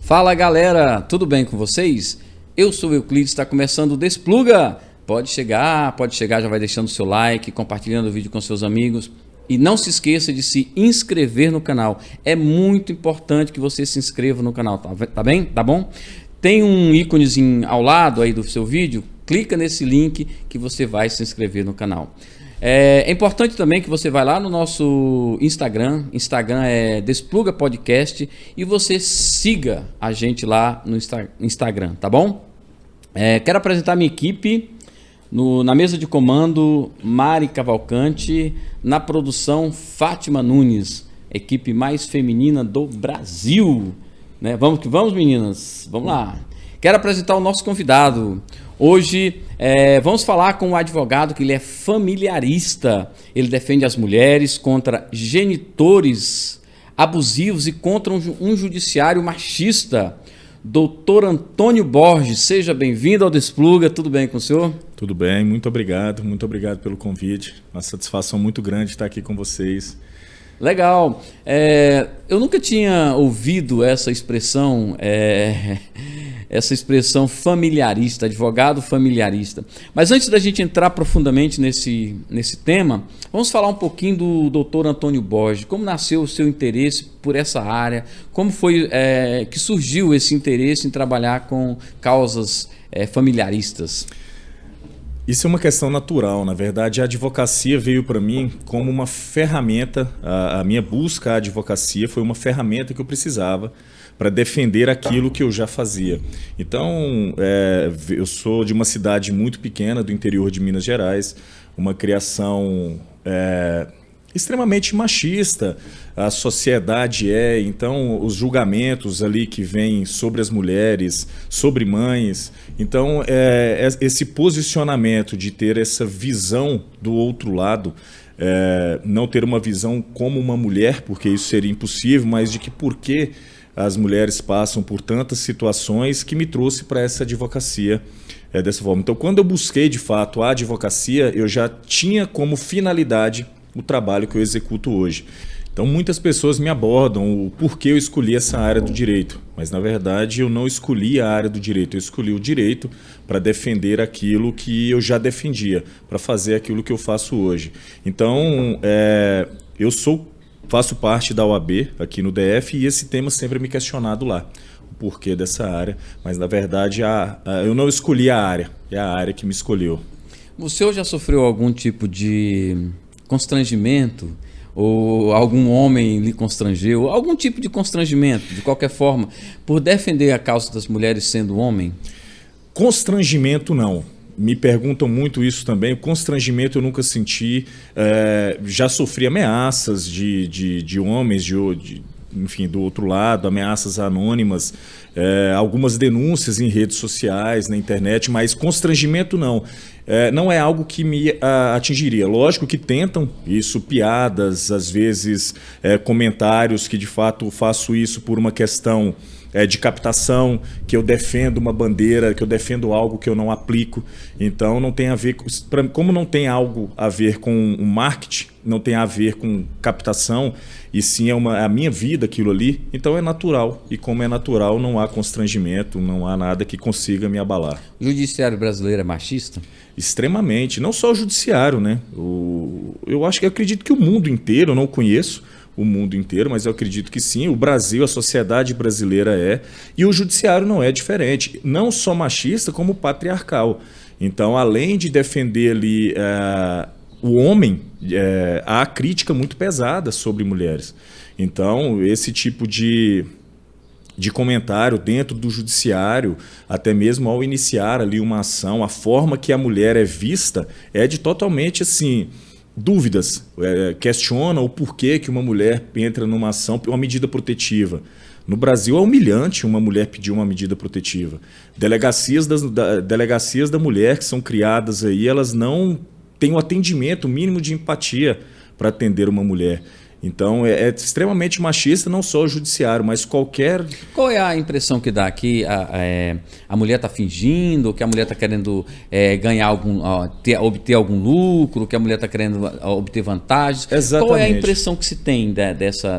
Fala galera, tudo bem com vocês? Eu sou o Euclides, está começando o Despluga. Pode chegar, já vai deixando o seu like, compartilhando o vídeo com seus amigos. E não se esqueça de se inscrever no canal. É muito importante que você se inscreva no canal, tá bem? Tá bom? Tem um íconezinho ao lado aí do seu vídeo, clica nesse link que você vai se inscrever no canal. É importante também que você vá lá no nosso Instagram é Despluga Podcast, e você siga a gente lá no Instagram, tá bom? Quero apresentar minha equipe. Na mesa de comando, Mari Cavalcante. Na produção, Fátima Nunes, equipe mais feminina do Brasil, né? Vamos que vamos, meninas, vamos lá. Quero apresentar o nosso convidado. Hoje vamos falar com um advogado que ele é familiarista. Ele defende as mulheres contra genitores abusivos e contra um judiciário machista. Doutor Antônio Borges, seja bem-vindo ao Despluga. Tudo bem com o senhor? Tudo bem, muito obrigado pelo convite. Uma satisfação muito grande estar aqui com vocês. Legal. Eu nunca tinha ouvido essa expressão familiarista, advogado familiarista. Mas antes da gente entrar profundamente nesse tema, vamos falar um pouquinho do doutor Antônio Borges. Como nasceu o seu interesse por essa área? Como foi que surgiu esse interesse em trabalhar com causas familiaristas? Isso é uma questão natural. Na verdade, a advocacia veio para mim como uma ferramenta. A minha busca à advocacia foi uma ferramenta que eu precisava para defender aquilo que eu já fazia. Então, eu sou de uma cidade muito pequena do interior de Minas Gerais, uma criação extremamente machista. A sociedade então os julgamentos ali que vêm sobre as mulheres, sobre mães. Então, esse posicionamento de ter essa visão do outro lado, não ter uma visão como uma mulher, porque isso seria impossível, mas de que por que as mulheres passam por tantas situações, que me trouxe para essa advocacia dessa forma. Então, quando eu busquei de fato a advocacia, eu já tinha como finalidade o trabalho que eu executo hoje. Então, muitas pessoas me abordam o porquê eu escolhi essa área do direito, mas na verdade eu não escolhi a área do direito, eu escolhi o direito para defender aquilo que eu já defendia, para fazer aquilo que eu faço hoje. Então, faço parte da OAB aqui no DF, e esse tema sempre é me questionado lá, o porquê dessa área, mas na verdade eu não escolhi a área, é a área que me escolheu. O senhor já sofreu algum tipo de constrangimento, ou algum homem lhe constrangeu, algum tipo de constrangimento, de qualquer forma, por defender a causa das mulheres sendo homem? Constrangimento não. Me perguntam muito isso também. O constrangimento eu nunca senti. Já sofri ameaças de homens, enfim, do outro lado, ameaças anônimas, algumas denúncias em redes sociais, na internet, mas constrangimento não. Não é algo que me atingiria. Lógico que tentam isso, piadas, às vezes comentários que de fato faço isso por uma questão de captação, que eu defendo uma bandeira, que eu defendo algo que eu não aplico. Então não tem a ver como não tem algo a ver com um marketing, não tem a ver com captação, e sim a minha vida aquilo ali, então é natural. E como é natural, não há constrangimento, não há nada que consiga me abalar. O judiciário brasileiro é machista? Extremamente. Não só o judiciário, né? Eu acredito que o mundo inteiro, eu não conheço o mundo inteiro, mas eu acredito que sim. O Brasil, a sociedade brasileira e o judiciário não é diferente. Não só machista, como patriarcal. Então, além de defender ali o homem, há crítica muito pesada sobre mulheres. Então, esse tipo de comentário dentro do judiciário, até mesmo ao iniciar ali uma ação, a forma que a mulher é vista é de totalmente assim, dúvidas. Questiona o porquê que uma mulher entra numa ação, uma medida protetiva. No Brasil é humilhante uma mulher pedir uma medida protetiva. Delegacias da mulher que são criadas aí, elas não têm o atendimento, o mínimo de empatia para atender uma mulher. Então é extremamente machista, não só o judiciário, mas qualquer... Qual é a impressão que dá? Que a mulher está fingindo, que a mulher está querendo ganhar obter algum lucro, que a mulher está querendo obter vantagens? Exatamente. Qual é a impressão que se tem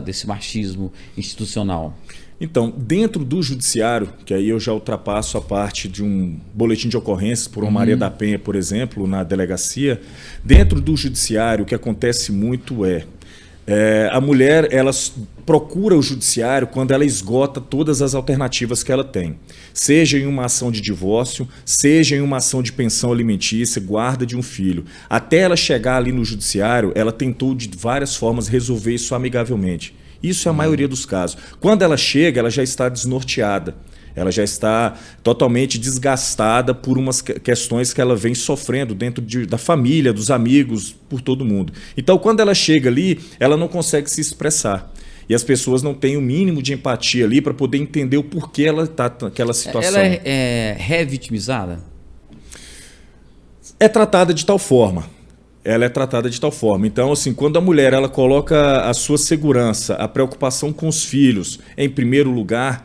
desse machismo institucional? Então, dentro do judiciário, que aí eu já ultrapasso a parte de um boletim de ocorrências por uma Maria da Penha, por exemplo, na delegacia, dentro do judiciário o que acontece muito a mulher ela procura o judiciário quando ela esgota todas as alternativas que ela tem. Seja em uma ação de divórcio, seja em uma ação de pensão alimentícia, guarda de um filho. Até ela chegar ali no judiciário, ela tentou de várias formas resolver isso amigavelmente. Isso é a maioria dos casos. Quando ela chega, ela já está desnorteada. Ela já está totalmente desgastada por umas questões que ela vem sofrendo dentro da família, dos amigos, por todo mundo. Então, quando ela chega ali, ela não consegue se expressar. E as pessoas não têm o mínimo de empatia ali para poder entender o porquê ela está naquela situação. Ela é revitimizada? É tratada de tal forma. Ela é tratada de tal forma. Então, assim, quando a mulher ela coloca a sua segurança, a preocupação com os filhos em primeiro lugar,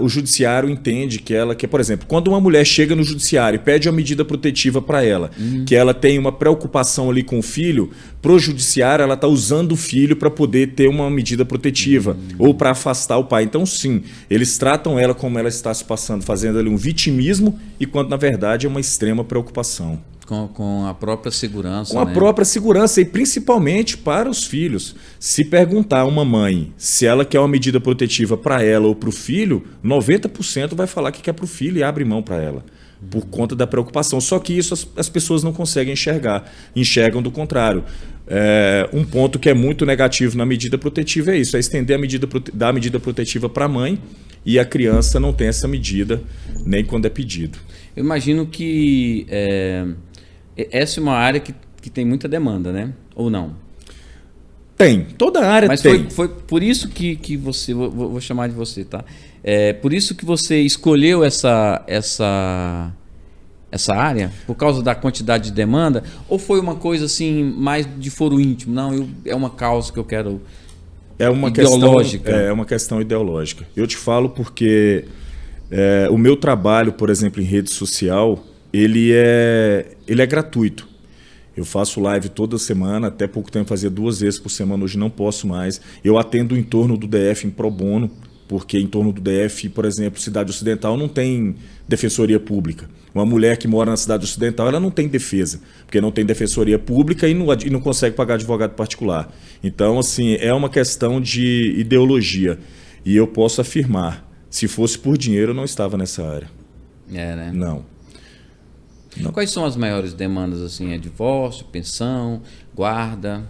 o judiciário entende por exemplo, quando uma mulher chega no judiciário e pede uma medida protetiva para ela, que ela tem uma preocupação ali com o filho, para o judiciário ela está usando o filho para poder ter uma medida protetiva ou para afastar o pai. Então, sim, eles tratam ela como ela está se passando, fazendo ali um vitimismo, e quando na verdade é uma extrema preocupação. Com a própria segurança. Com a própria segurança, e principalmente para os filhos. Se perguntar a uma mãe se ela quer uma medida protetiva para ela ou para o filho, 90% vai falar que quer para o filho e abre mão para ela, por conta da preocupação. Só que isso as pessoas não conseguem enxergar, enxergam do contrário. Um ponto que é muito negativo na medida protetiva é isso, é estender dar a medida protetiva para a mãe, e a criança não tem essa medida nem quando é pedido. Eu imagino que essa é uma área que tem muita demanda, né? Ou não? Tem, toda a área Mas tem. Mas foi por isso que você, vou chamar de você, tá? Por isso que você escolheu essa área? Por causa da quantidade de demanda? Ou foi uma coisa assim, mais de foro íntimo? Não, é uma causa que eu quero... É uma ideológica. É uma questão ideológica. Eu te falo porque o meu trabalho, por exemplo, em rede social, ele é gratuito. Eu faço live toda semana, até pouco tempo fazia 2 vezes por semana, hoje não posso mais. Eu atendo em torno do DF em pro bono, porque em torno do DF, por exemplo, Cidade Ocidental não tem defensoria pública. Uma mulher que mora na Cidade Ocidental, ela não tem defesa, porque não tem defensoria pública e não consegue pagar advogado particular. Então, assim, é uma questão de ideologia. E eu posso afirmar, se fosse por dinheiro, eu não estava nessa área. Né? Não. Quais são as maiores demandas, assim? É divórcio, pensão, guarda?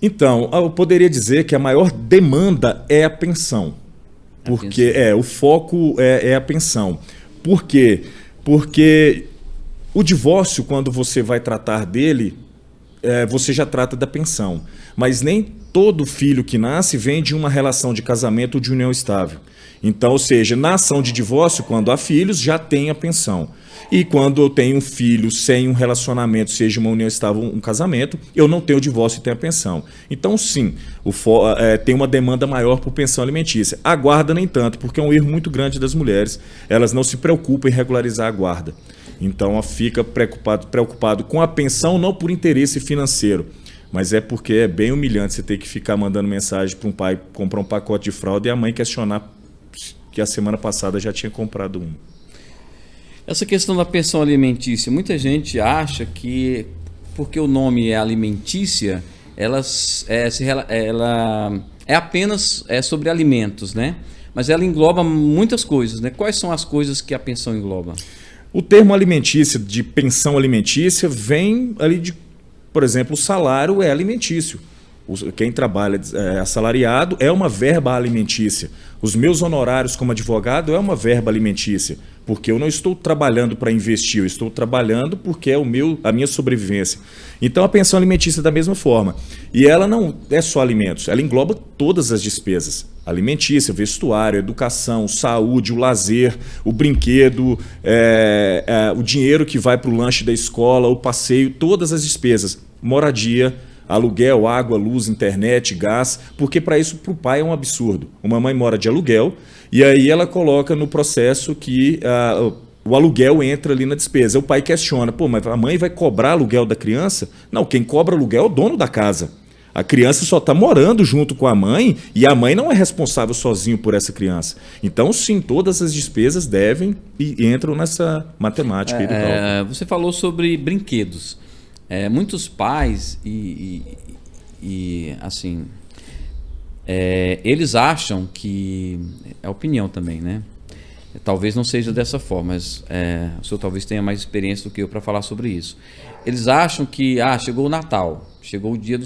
Então, eu poderia dizer que a maior demanda é a pensão. Porque o foco é a pensão. Por quê? Porque o divórcio, quando você vai tratar dele, você já trata da pensão. Mas nem todo filho que nasce vem de uma relação de casamento ou de união estável. Então, ou seja, na ação de divórcio, quando há filhos, já tem a pensão. E quando eu tenho um filho sem um relacionamento, seja uma união estável ou um casamento, eu não tenho o divórcio e tenho a pensão. Então, sim, tem uma demanda maior por pensão alimentícia. A guarda nem tanto, porque é um erro muito grande das mulheres. Elas não se preocupam em regularizar a guarda. Então, ela fica preocupado com a pensão, não por interesse financeiro, mas é porque é bem humilhante você ter que ficar mandando mensagem para um pai comprar um pacote de fralda e a mãe questionar que a semana passada já tinha comprado um. Essa questão da pensão alimentícia, muita gente acha que, porque o nome é alimentícia, ela é apenas sobre alimentos, né? Mas ela engloba muitas coisas, né? Quais são as coisas que a pensão engloba? O termo alimentícia, de pensão alimentícia, vem ali de, por exemplo, o salário é alimentício. Quem trabalha assalariado é uma verba alimentícia. Os meus honorários como advogado é uma verba alimentícia, porque eu não estou trabalhando para investir, eu estou trabalhando porque é a minha sobrevivência. Então a pensão alimentícia é da mesma forma. E ela não é só alimentos, ela engloba todas as despesas. Alimentícia, vestuário, educação, saúde, o lazer, o brinquedo, o dinheiro que vai para o lanche da escola, o passeio, todas as despesas. Moradia, aluguel, água, luz, internet, gás, porque para isso para o pai é um absurdo. Uma mãe mora de aluguel e aí ela coloca no processo que o aluguel entra ali na despesa. O pai questiona, mas a mãe vai cobrar aluguel da criança? Não, quem cobra aluguel é o dono da casa. A criança só está morando junto com a mãe e a mãe não é responsável sozinho por essa criança. Então, sim, todas as despesas devem e entram nessa matemática aí do cálculo. Você falou sobre brinquedos. Muitos pais assim, eles acham que... É opinião também, né? Talvez não seja dessa forma, mas o senhor talvez tenha mais experiência do que eu para falar sobre isso. Eles acham que chegou o Natal, chegou o dia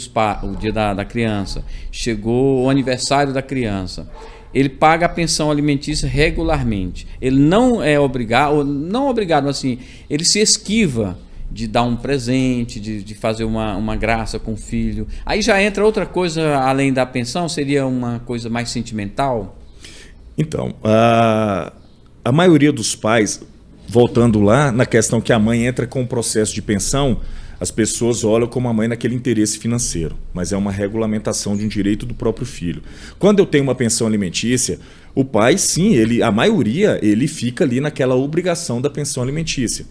o dia da criança, chegou o aniversário da criança. Ele paga a pensão alimentícia regularmente. Ele não é obrigado, não obrigado, mas assim, ele se esquiva de dar um presente, de fazer uma graça com o filho. Aí já entra outra coisa além da pensão, seria uma coisa mais sentimental? Então, a maioria dos pais, voltando lá na questão que a mãe entra com o processo de pensão, as pessoas olham como a mãe naquele interesse financeiro, mas é uma regulamentação de um direito do próprio filho. Quando eu tenho uma pensão alimentícia, o pai, sim, a maioria, ele fica ali naquela obrigação da pensão alimentícia.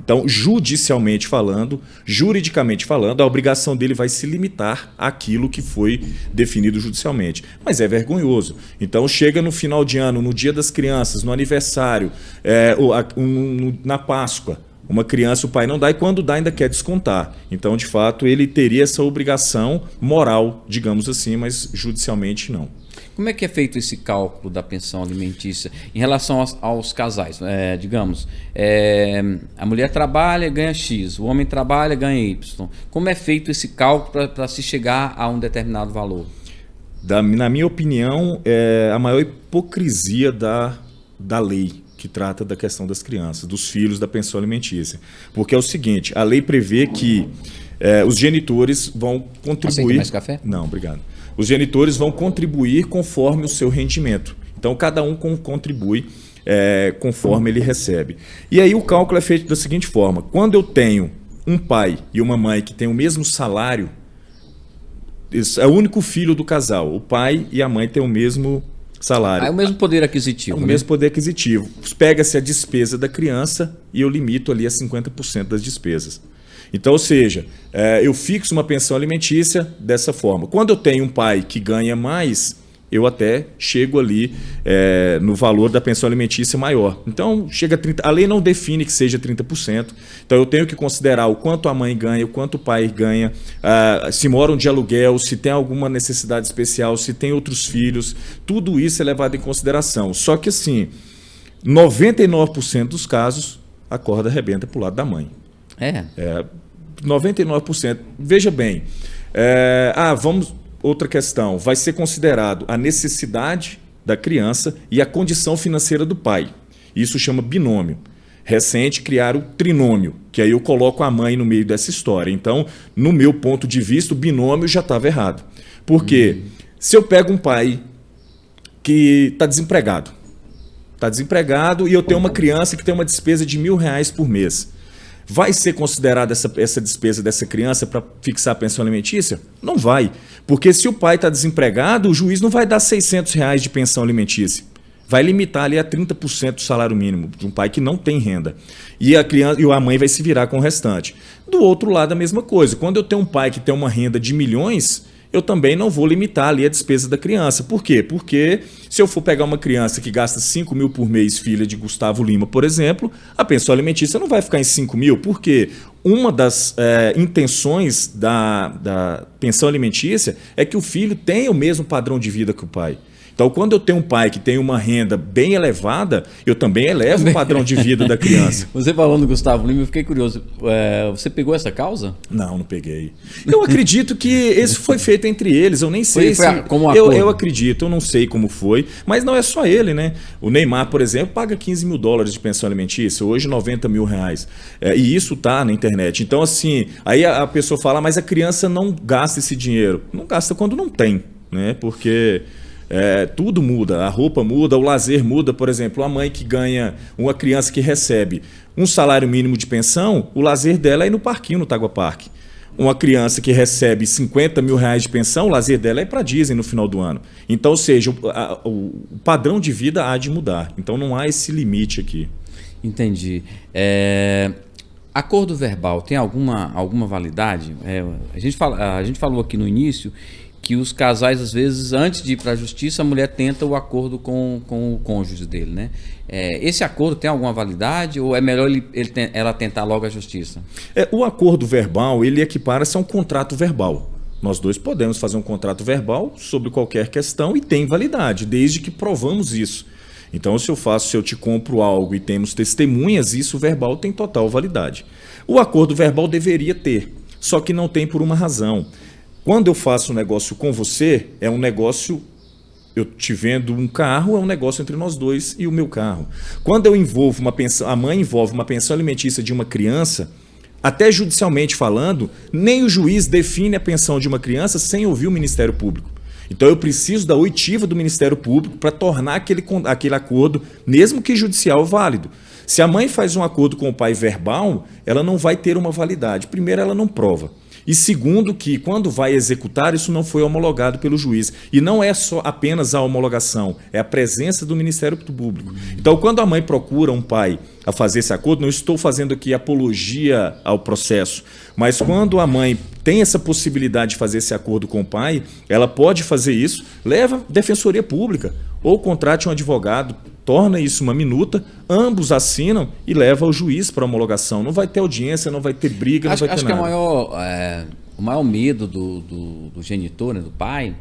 Então, judicialmente falando, juridicamente falando, a obrigação dele vai se limitar àquilo que foi definido judicialmente. Mas é vergonhoso. Então, chega no final de ano, no Dia das Crianças, no aniversário, na Páscoa, uma criança o pai não dá e quando dá ainda quer descontar. Então, de fato, ele teria essa obrigação moral, digamos assim, mas judicialmente não. Como é que é feito esse cálculo da pensão alimentícia em relação aos casais? Digamos, a mulher trabalha, ganha X, o homem trabalha, ganha Y. Como é feito esse cálculo para se chegar a um determinado valor? Na minha opinião, é a maior hipocrisia da lei que trata da questão das crianças, dos filhos da pensão alimentícia. Porque é o seguinte, a lei prevê que os genitores vão contribuir... Aceita mais café? Não, obrigado. Os genitores vão contribuir conforme o seu rendimento. Então, cada um contribui conforme ele recebe. E aí o cálculo é feito da seguinte forma. Quando eu tenho um pai e uma mãe que têm o mesmo salário, é o único filho do casal. O pai e a mãe têm o mesmo salário. É o mesmo poder aquisitivo. O mesmo poder aquisitivo. Pega-se a despesa da criança e eu limito ali a 50% das despesas. Então, ou seja, eu fixo uma pensão alimentícia dessa forma. Quando eu tenho um pai que ganha mais, eu até chego ali no valor da pensão alimentícia maior. Então, chega a 30%. A lei não define que seja 30%. Então, eu tenho que considerar o quanto a mãe ganha, o quanto o pai ganha, se moram de aluguel, se tem alguma necessidade especial, se tem outros filhos. Tudo isso é levado em consideração. Só que, assim, 99% dos casos, a corda arrebenta para o lado da mãe. 99%. Veja bem, outra questão, vai ser considerado a necessidade da criança e a condição financeira do pai. Isso chama binômio. Recente criaram o trinômio, que aí eu coloco a mãe no meio dessa história. Então, no meu ponto de vista, o binômio já estava errado. Por quê? Se eu pego um pai que está desempregado e eu tenho uma criança que tem uma despesa de R$1.000 por mês, vai ser considerada essa despesa dessa criança para fixar a pensão alimentícia? Não vai. Porque se o pai está desempregado, o juiz não vai dar R$600 de pensão alimentícia. Vai limitar ali a 30% do salário mínimo de um pai que não tem renda. E a mãe vai se virar com o restante. Do outro lado, a mesma coisa. Quando eu tenho um pai que tem uma renda de milhões, eu também não vou limitar ali a despesa da criança. Por quê? Porque se eu for pegar uma criança que gasta R$5.000 por mês, filha de Gustavo Lima, por exemplo, a pensão alimentícia não vai ficar em R$5.000. Por quê? Uma das intenções da pensão alimentícia é que o filho tenha o mesmo padrão de vida que o pai. Então, quando eu tenho um pai que tem uma renda bem elevada, eu também elevo o padrão de vida da criança. Você falando do Gustavo Lima, eu fiquei curioso. Você pegou essa causa? Não peguei. Eu acredito que isso foi feito entre eles. Eu nem sei como eu acredito, eu não sei como foi. Mas não é só ele, né? O Neymar, por exemplo, paga $15.000 de pensão alimentícia, hoje R$90.000. E isso tá na internet. Então, assim, aí a pessoa fala, mas a criança não gasta esse dinheiro. Não gasta quando não tem, né? Porque... tudo muda, a roupa muda, o lazer muda. Por exemplo, a mãe que ganha, uma criança que recebe um salário mínimo de pensão, o lazer dela é ir no parquinho, no Tagua Park. Uma criança que recebe R$50.000 de pensão, o lazer dela é ir para Disney no final do ano. Então, ou seja, o padrão de vida há de mudar. Então não há esse limite aqui. Entendi. Acordo verbal tem alguma validade? A gente falou aqui no início que os casais, às vezes, antes de ir para a justiça, a mulher tenta o acordo com o cônjuge dele, né? Esse acordo tem alguma validade ou é melhor ela tentar logo a justiça? O acordo verbal, ele equipara-se a um contrato verbal. Nós dois podemos fazer um contrato verbal sobre qualquer questão e tem validade, desde que provamos isso. Então, se eu te compro algo e temos testemunhas, isso verbal tem total validade. O acordo verbal deveria ter, só que não tem por uma razão. Quando eu faço um negócio com você, é um negócio, eu te vendo um carro, é um negócio entre nós dois e o meu carro. Quando eu envolvo uma pensão, a mãe envolve uma pensão alimentícia de uma criança, até judicialmente falando, nem o juiz define a pensão de uma criança sem ouvir o Ministério Público. Então eu preciso da oitiva do Ministério Público para tornar aquele acordo, mesmo que judicial, válido. Se a mãe faz um acordo com o pai verbal, ela não vai ter uma validade. Primeiro, ela não prova. E segundo, que quando vai executar, isso não foi homologado pelo juiz. E não é só apenas a homologação, é a presença do Ministério Público. Então, quando a mãe procura um pai a fazer esse acordo, não estou fazendo aqui apologia ao processo, mas quando a mãe tem essa possibilidade de fazer esse acordo com o pai, ela pode fazer isso, leva à Defensoria Pública ou contrate um advogado, torna isso uma minuta, ambos assinam e leva ao juiz para homologação. Não vai ter audiência, não vai ter briga, não vai ter nada. Acho que o maior medo do genitor, né, do pai,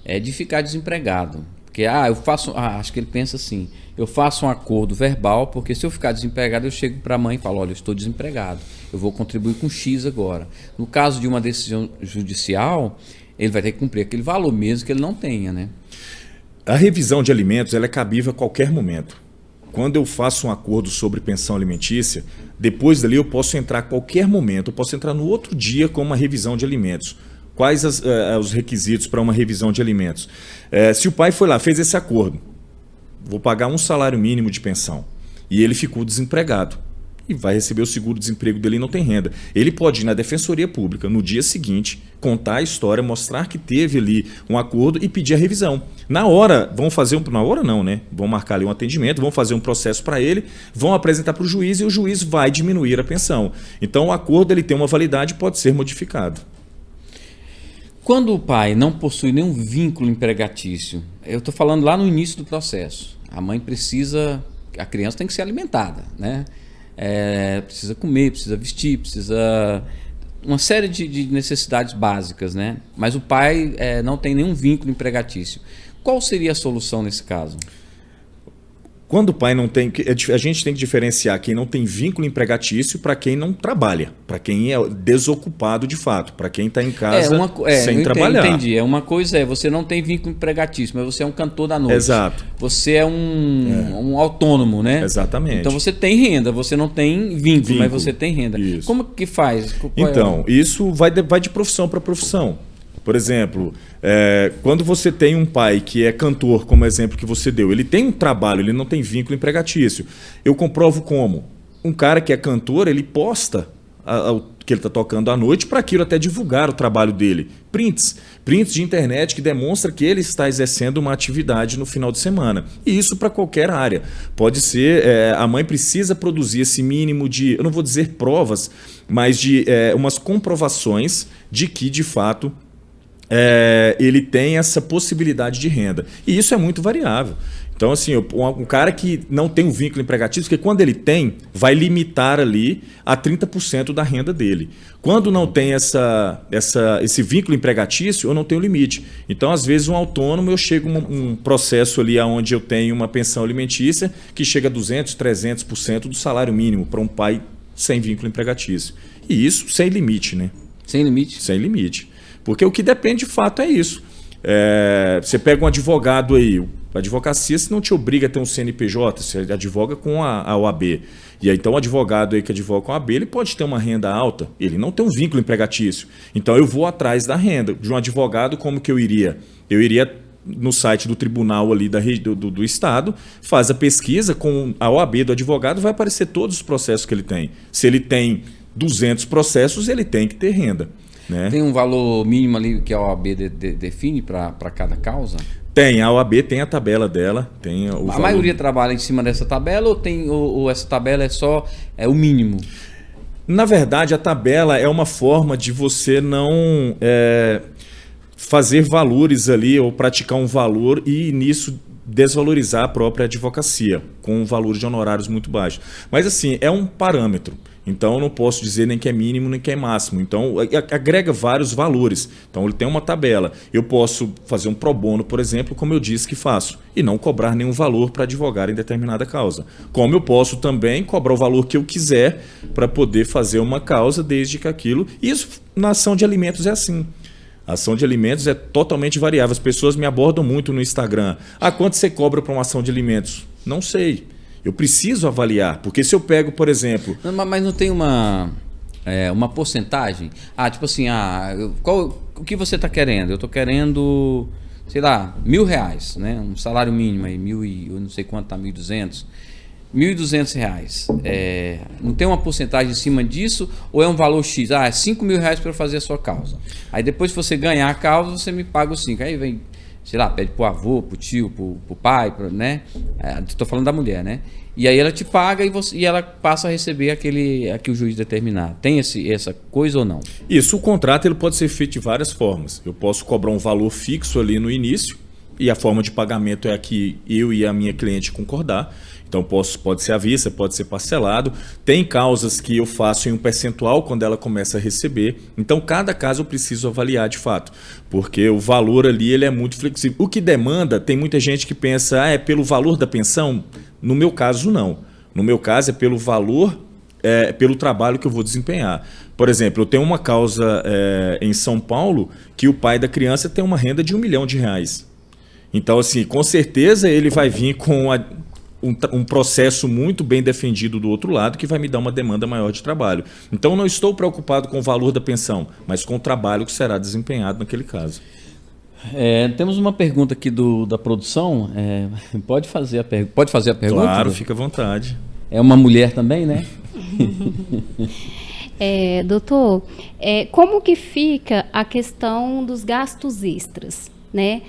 é de ficar desempregado. Porque acho que ele pensa assim, eu faço um acordo verbal, porque se eu ficar desempregado, eu chego para a mãe e falo, olha, eu estou desempregado, eu vou contribuir com X agora. No caso de uma decisão judicial, ele vai ter que cumprir aquele valor mesmo que ele não tenha, né? A revisão de alimentos ela é cabível a qualquer momento. Quando eu faço um acordo sobre pensão alimentícia, depois dali eu posso entrar a qualquer momento, eu posso entrar no outro dia com uma revisão de alimentos. Quais os requisitos para uma revisão de alimentos? Se o pai foi lá, fez esse acordo, vou pagar um salário mínimo de pensão, e ele ficou desempregado, e vai receber o seguro-desemprego dele e não tem renda. Ele pode ir na Defensoria Pública no dia seguinte, contar a história, mostrar que teve ali um acordo e pedir a revisão. Na hora, vão marcar ali um atendimento, vão fazer um processo para ele, vão apresentar para o juiz e o juiz vai diminuir a pensão. Então o acordo ele tem uma validade e pode ser modificado. Quando o pai não possui nenhum vínculo empregatício, eu estou falando lá no início do processo, a criança tem que ser alimentada, né? Precisa comer, precisa vestir, precisa uma série de necessidades básicas, né? Mas o pai não tem nenhum vínculo empregatício. Qual seria a solução nesse caso? Quando o pai não tem... A gente tem que diferenciar quem não tem vínculo empregatício para quem não trabalha, para quem é desocupado de fato, para quem está em casa sem trabalhar. Entendi. Uma coisa você não tem vínculo empregatício, mas você é um cantor da noite. Exato. Você é um autônomo, né? Exatamente. Então você tem renda, você não tem vínculo, mas você tem renda. Isso. Como que faz? Isso vai de profissão para profissão. Por exemplo, quando você tem um pai que é cantor, como exemplo que você deu, ele tem um trabalho, ele não tem vínculo empregatício. Eu comprovo como? Um cara que é cantor, ele posta que ele está tocando à noite para aquilo até divulgar o trabalho dele. Prints de internet que demonstra que ele está exercendo uma atividade no final de semana. E isso para qualquer área. Pode ser, a mãe precisa produzir esse mínimo de, eu não vou dizer provas, mas de umas comprovações de que, de fato, ele tem essa possibilidade de renda. E isso é muito variável. Então, assim, um cara que não tem um vínculo empregatício, porque quando ele tem, vai limitar ali a 30% da renda dele. Quando não tem esse vínculo empregatício, eu não tenho limite. Então, às vezes, um autônomo, eu chego um processo ali onde eu tenho uma pensão alimentícia que chega a 200%, 300% do salário mínimo para um pai sem vínculo empregatício. E isso sem limite, né? Sem limite? Sem limite. Porque o que depende de fato é isso. Você pega um advogado aí, a advocacia se não te obriga a ter um CNPJ, você advoga com a OAB. E aí, então o advogado aí que advoga com a OAB, ele pode ter uma renda alta, ele não tem um vínculo empregatício. Então eu vou atrás da renda. De um advogado, como que eu iria? Eu iria no site do tribunal ali do estado, faz a pesquisa com a OAB do advogado, vai aparecer todos os processos que ele tem. Se ele tem 200 processos, ele tem que ter renda. Né? Tem um valor mínimo ali que a OAB define para cada causa? Tem, a OAB tem a tabela dela. Tem o valor. Maioria trabalha em cima dessa tabela ou essa tabela é só o mínimo? Na verdade, a tabela é uma forma de você não fazer valores ali ou praticar um valor e nisso desvalorizar a própria advocacia com um valor de honorários muito baixos. Mas assim, é um parâmetro. Então eu não posso dizer nem que é mínimo nem que é máximo. Então agrega vários valores. Então ele tem uma tabela. Eu posso fazer um pro bono, por exemplo, como eu disse que faço, e não cobrar nenhum valor para advogar em determinada causa. Como eu posso também cobrar o valor que eu quiser para poder fazer uma causa, desde que aquilo... Isso na ação de alimentos é assim. A ação de alimentos é totalmente variável. As pessoas me abordam muito no Instagram. Quanto você cobra para uma ação de alimentos? Não sei. Eu preciso avaliar, porque se eu pego, por exemplo... Não, mas não tem uma porcentagem? Tipo assim, o que você está querendo? Eu estou querendo, sei lá, R$1.000, né? Um salário mínimo aí, eu não sei quanto está, 1.200. R$1.200. Não tem uma porcentagem em cima disso ou é um valor X? É R$5.000 para eu fazer a sua causa. Aí depois que você ganhar a causa, você me paga os 5. Aí vem... sei lá, pede pro avô, pro tio, pro pai, né? Estou falando da mulher, né? E aí ela te paga e ela passa a receber aquele que o juiz determinar. Tem essa coisa ou não? Isso, o contrato ele pode ser feito de várias formas. Eu posso cobrar um valor fixo ali no início e a forma de pagamento é a que eu e a minha cliente concordar. Então pode ser à vista, pode ser parcelado. Tem causas que eu faço em um percentual quando ela começa a receber. Então cada caso eu preciso avaliar de fato, porque o valor ali ele é muito flexível. O que demanda, tem muita gente que pensa, é pelo valor da pensão? No meu caso não. No meu caso é pelo valor, pelo trabalho que eu vou desempenhar. Por exemplo, eu tenho uma causa em São Paulo que o pai da criança tem uma renda de R$1 milhão. Então assim, com certeza ele vai vir com um processo muito bem defendido do outro lado que vai me dar uma demanda maior de trabalho. Então não estou preocupado com o valor da pensão, mas com o trabalho que será desempenhado naquele caso. Temos uma pergunta aqui da produção. Pode fazer a pergunta? Claro, fica à vontade. É uma mulher também, né? Doutor, como que fica a questão dos gastos extras? Né?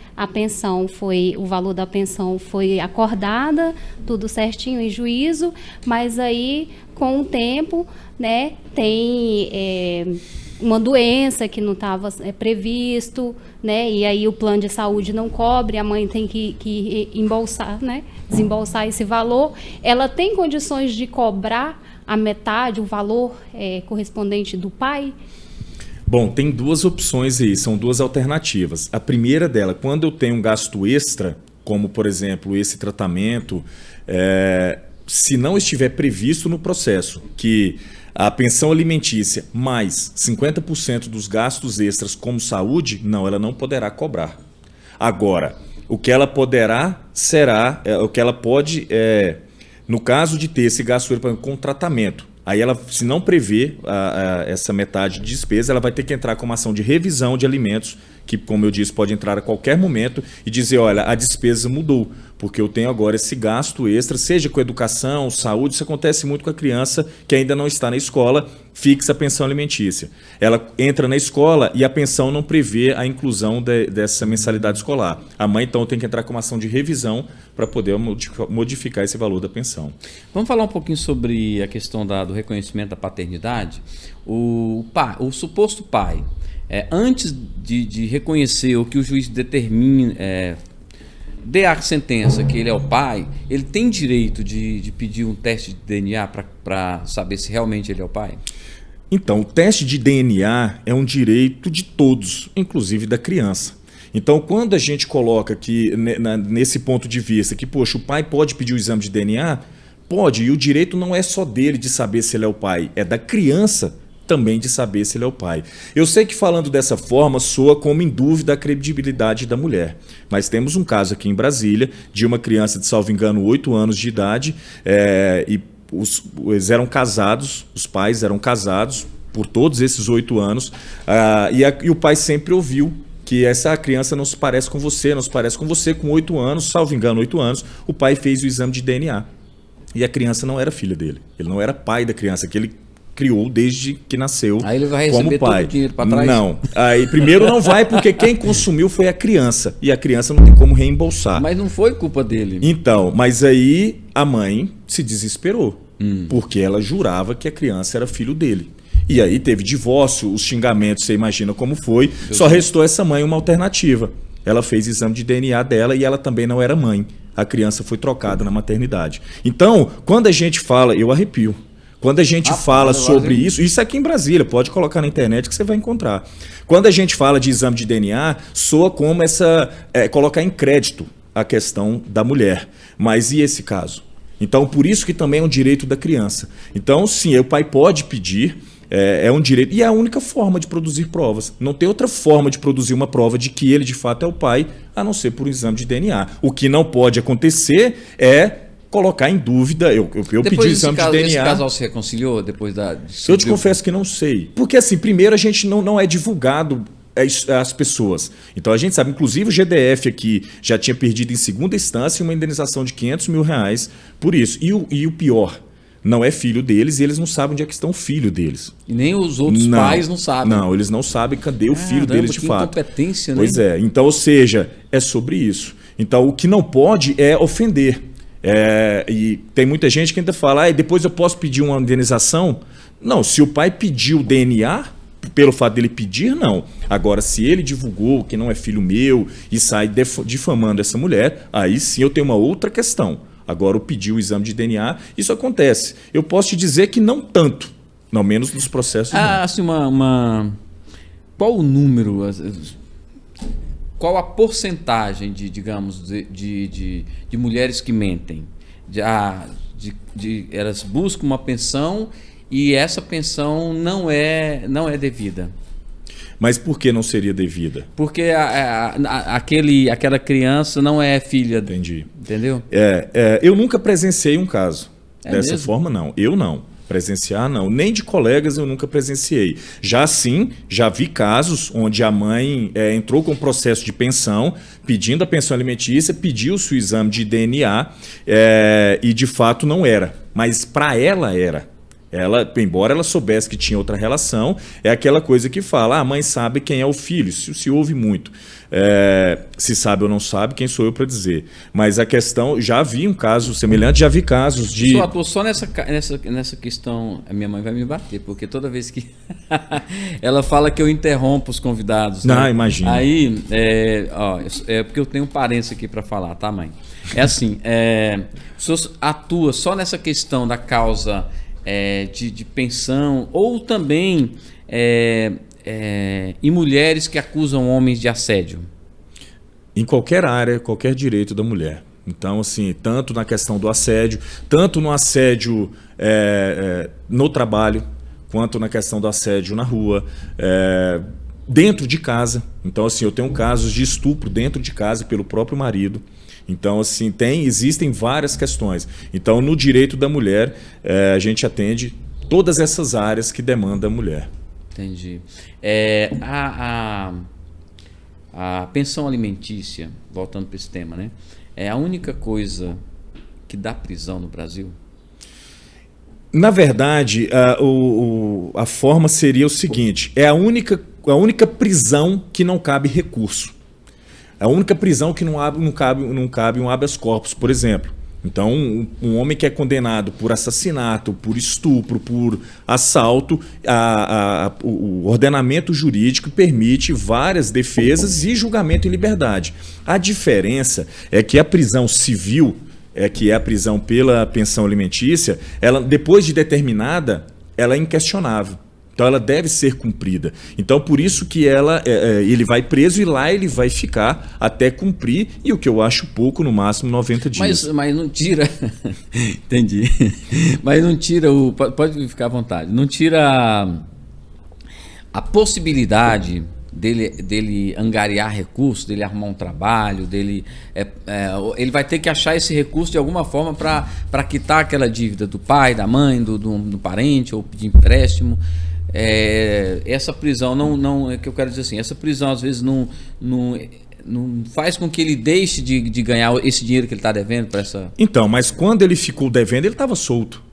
O valor da pensão foi acordada, tudo certinho em juízo, mas aí com o tempo, né, tem uma doença que não estava previsto, né, e aí o plano de saúde não cobre, a mãe tem que embolsar, né, desembolsar esse valor. Ela tem condições de cobrar a metade, o valor correspondente do pai? Bom, tem duas opções aí, são duas alternativas. A primeira dela, quando eu tenho um gasto extra, como por exemplo esse tratamento, se não estiver previsto no processo que a pensão alimentícia mais 50% dos gastos extras como saúde, não, ela não poderá cobrar. Agora, o que ela poderá será, o que ela pode, no caso de ter esse gasto extra com tratamento, aí ela, se não prevê essa metade de despesa, ela vai ter que entrar com uma ação de revisão de alimentos, que, como eu disse, pode entrar a qualquer momento e dizer, olha, a despesa mudou, porque eu tenho agora esse gasto extra, seja com educação, saúde, isso acontece muito com a criança que ainda não está na escola, fixa a pensão alimentícia. Ela entra na escola e a pensão não prevê a inclusão dessa mensalidade escolar. A mãe, então, tem que entrar com uma ação de revisão para poder modificar esse valor da pensão. Vamos falar um pouquinho sobre a questão do reconhecimento da paternidade. O suposto pai, antes de reconhecer o que o juiz determine, dê a sentença que ele é o pai, ele tem direito de pedir um teste de DNA para saber se realmente ele é o pai? Então, o teste de DNA é um direito de todos, inclusive da criança. Então, quando a gente coloca aqui nesse ponto de vista que, poxa, o pai pode pedir o exame de DNA? Pode, e o direito não é só dele de saber se ele é o pai, é da criança também de saber se ele é o pai. Eu sei que falando dessa forma soa como em dúvida a credibilidade da mulher, mas temos um caso aqui em Brasília de uma criança de, salvo engano, 8 anos de idade, e eles eram casados, os pais eram casados por todos esses 8 anos, e o pai sempre ouviu que essa criança não se parece com você, não se parece com você, com 8 anos, salvo engano, 8 anos, o pai fez o exame de DNA. E a criança não era filha dele, ele não era pai da criança, aquele criou desde que nasceu Aí ele vai como receber pai. todo o dinheiro para trás? Não. Aí primeiro não vai porque quem consumiu foi a criança. E a criança não tem como reembolsar. Mas não foi culpa dele. Então, mas aí a mãe se desesperou. Porque ela jurava que a criança era filho dele. E aí teve divórcio, os xingamentos, você imagina como foi. Só restou essa mãe uma alternativa. Ela fez exame de DNA dela e ela também não era mãe. A criança foi trocada na maternidade. Então, quando a gente fala, eu arrepio. Quando a gente fala sobre isso aqui em Brasília, pode colocar na internet que você vai encontrar. Quando a gente fala de exame de DNA, soa como colocar em crédito a questão da mulher. Mas e esse caso? Então, por isso que também é um direito da criança. Então, sim, o pai pode pedir, é um direito. E é a única forma de produzir provas. Não tem outra forma de produzir uma prova de que ele, de fato, é o pai, a não ser por um exame de DNA. O que não pode acontecer é colocar em dúvida. Eu pedi o exame de DNA. Esse casal se reconciliou depois da... Eu te confesso que não sei. Porque, assim, primeiro a gente não é divulgado as pessoas. Então a gente sabe, inclusive o GDF aqui já tinha perdido em segunda instância uma indenização de R$500 mil por isso. E o pior, não é filho deles e eles não sabem onde é que estão o filho deles. E nem os outros pais não sabem. Não, eles não sabem cadê o filho deles de fato. Incompetência, né? Pois é. Então, ou seja, é sobre isso. Então o que não pode é ofender. E tem muita gente que ainda fala, depois eu posso pedir uma indenização? Não, se o pai pediu DNA, pelo fato dele pedir, não. Agora, se ele divulgou que não é filho meu e sai difamando essa mulher, aí sim eu tenho uma outra questão. Agora, o pedir o exame de DNA, isso acontece. Eu posso te dizer que não tanto, não menos nos processos. Assim, qual o número, qual a porcentagem digamos, de mulheres que mentem? Elas buscam uma pensão e essa pensão não é devida. Mas por que não seria devida? Porque aquela criança não é filha. Entendi. Entendeu? Eu nunca presenciei um caso dessa mesmo? forma, não. Eu não. Presenciar, não. Nem de colegas eu nunca presenciei. Já vi casos onde a mãe entrou com o processo de pensão, pedindo a pensão alimentícia, pediu-se o exame de DNA e de fato não era. Mas para ela era. Ela, embora ela soubesse que tinha outra relação, é aquela coisa que fala, a mãe sabe quem é o filho, isso se ouve muito. Se sabe ou não sabe, quem sou eu para dizer. Mas a questão, já vi um caso semelhante, já vi casos de... Eu atuo só nessa questão, a minha mãe vai me bater, porque toda vez que ela fala que eu interrompo os convidados. Não, imagina. Aí, porque eu tenho parentes aqui para falar, tá, mãe? É assim, o senhor atua só nessa questão da causa... de pensão, ou também em mulheres que acusam homens de assédio? Em qualquer área, qualquer direito da mulher. Então, assim, tanto na questão do assédio, tanto no assédio no trabalho, quanto na questão do assédio na rua, dentro de casa. Então, assim, eu tenho casos de estupro dentro de casa pelo próprio marido. Então, assim, existem várias questões. Então, no direito da mulher, a gente atende todas essas áreas que demanda a mulher. Entendi. A pensão alimentícia, voltando para esse tema, né? É a única coisa que dá prisão no Brasil? Na verdade, a forma seria o seguinte: é a única prisão que não cabe recurso. É a única prisão que não cabe um habeas corpus, por exemplo. Então, um homem que é condenado por assassinato, por estupro, por assalto, o ordenamento jurídico permite várias defesas e julgamento em liberdade. A diferença é que a prisão civil, que é a prisão pela pensão alimentícia, ela, depois de determinada, ela é inquestionável. Então ela deve ser cumprida. Então por isso que ele vai preso e lá ele vai ficar até cumprir, e o que eu acho pouco, no máximo 90 dias. Mas não tira... Entendi. Mas não tira Pode ficar à vontade. Não tira a possibilidade dele angariar recursos, dele arrumar um trabalho, ele vai ter que achar esse recurso de alguma forma para quitar aquela dívida do pai, da mãe, do parente, ou pedir empréstimo. Essa prisão não é que eu quero dizer assim, essa prisão às vezes não faz com que ele deixe de ganhar esse dinheiro que ele está devendo para essa... Então, mas quando ele ficou devendo, ele estava solto.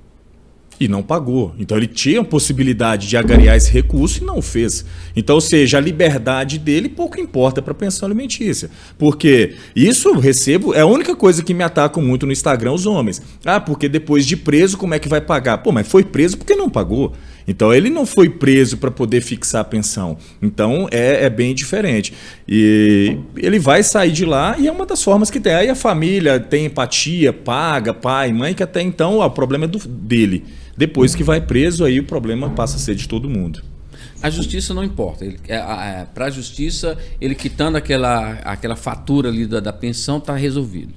E não pagou. Então ele tinha a possibilidade de angariar esse recurso e não o fez. Então, ou seja, a liberdade dele pouco importa para a pensão alimentícia. Porque isso eu recebo, é a única coisa que me atacam muito no Instagram os homens. Ah, porque depois de preso, como é que vai pagar? Pô, mas foi preso porque não pagou. Então ele não foi preso para poder fixar a pensão. Então é bem diferente. E ele vai sair de lá e é uma das formas que tem. Aí a família tem empatia, paga, pai, mãe, que até então o problema é dele. Depois que vai preso, aí o problema passa a ser de todo mundo. A justiça não importa. Para a justiça, ele quitando aquela fatura ali da pensão, está resolvido.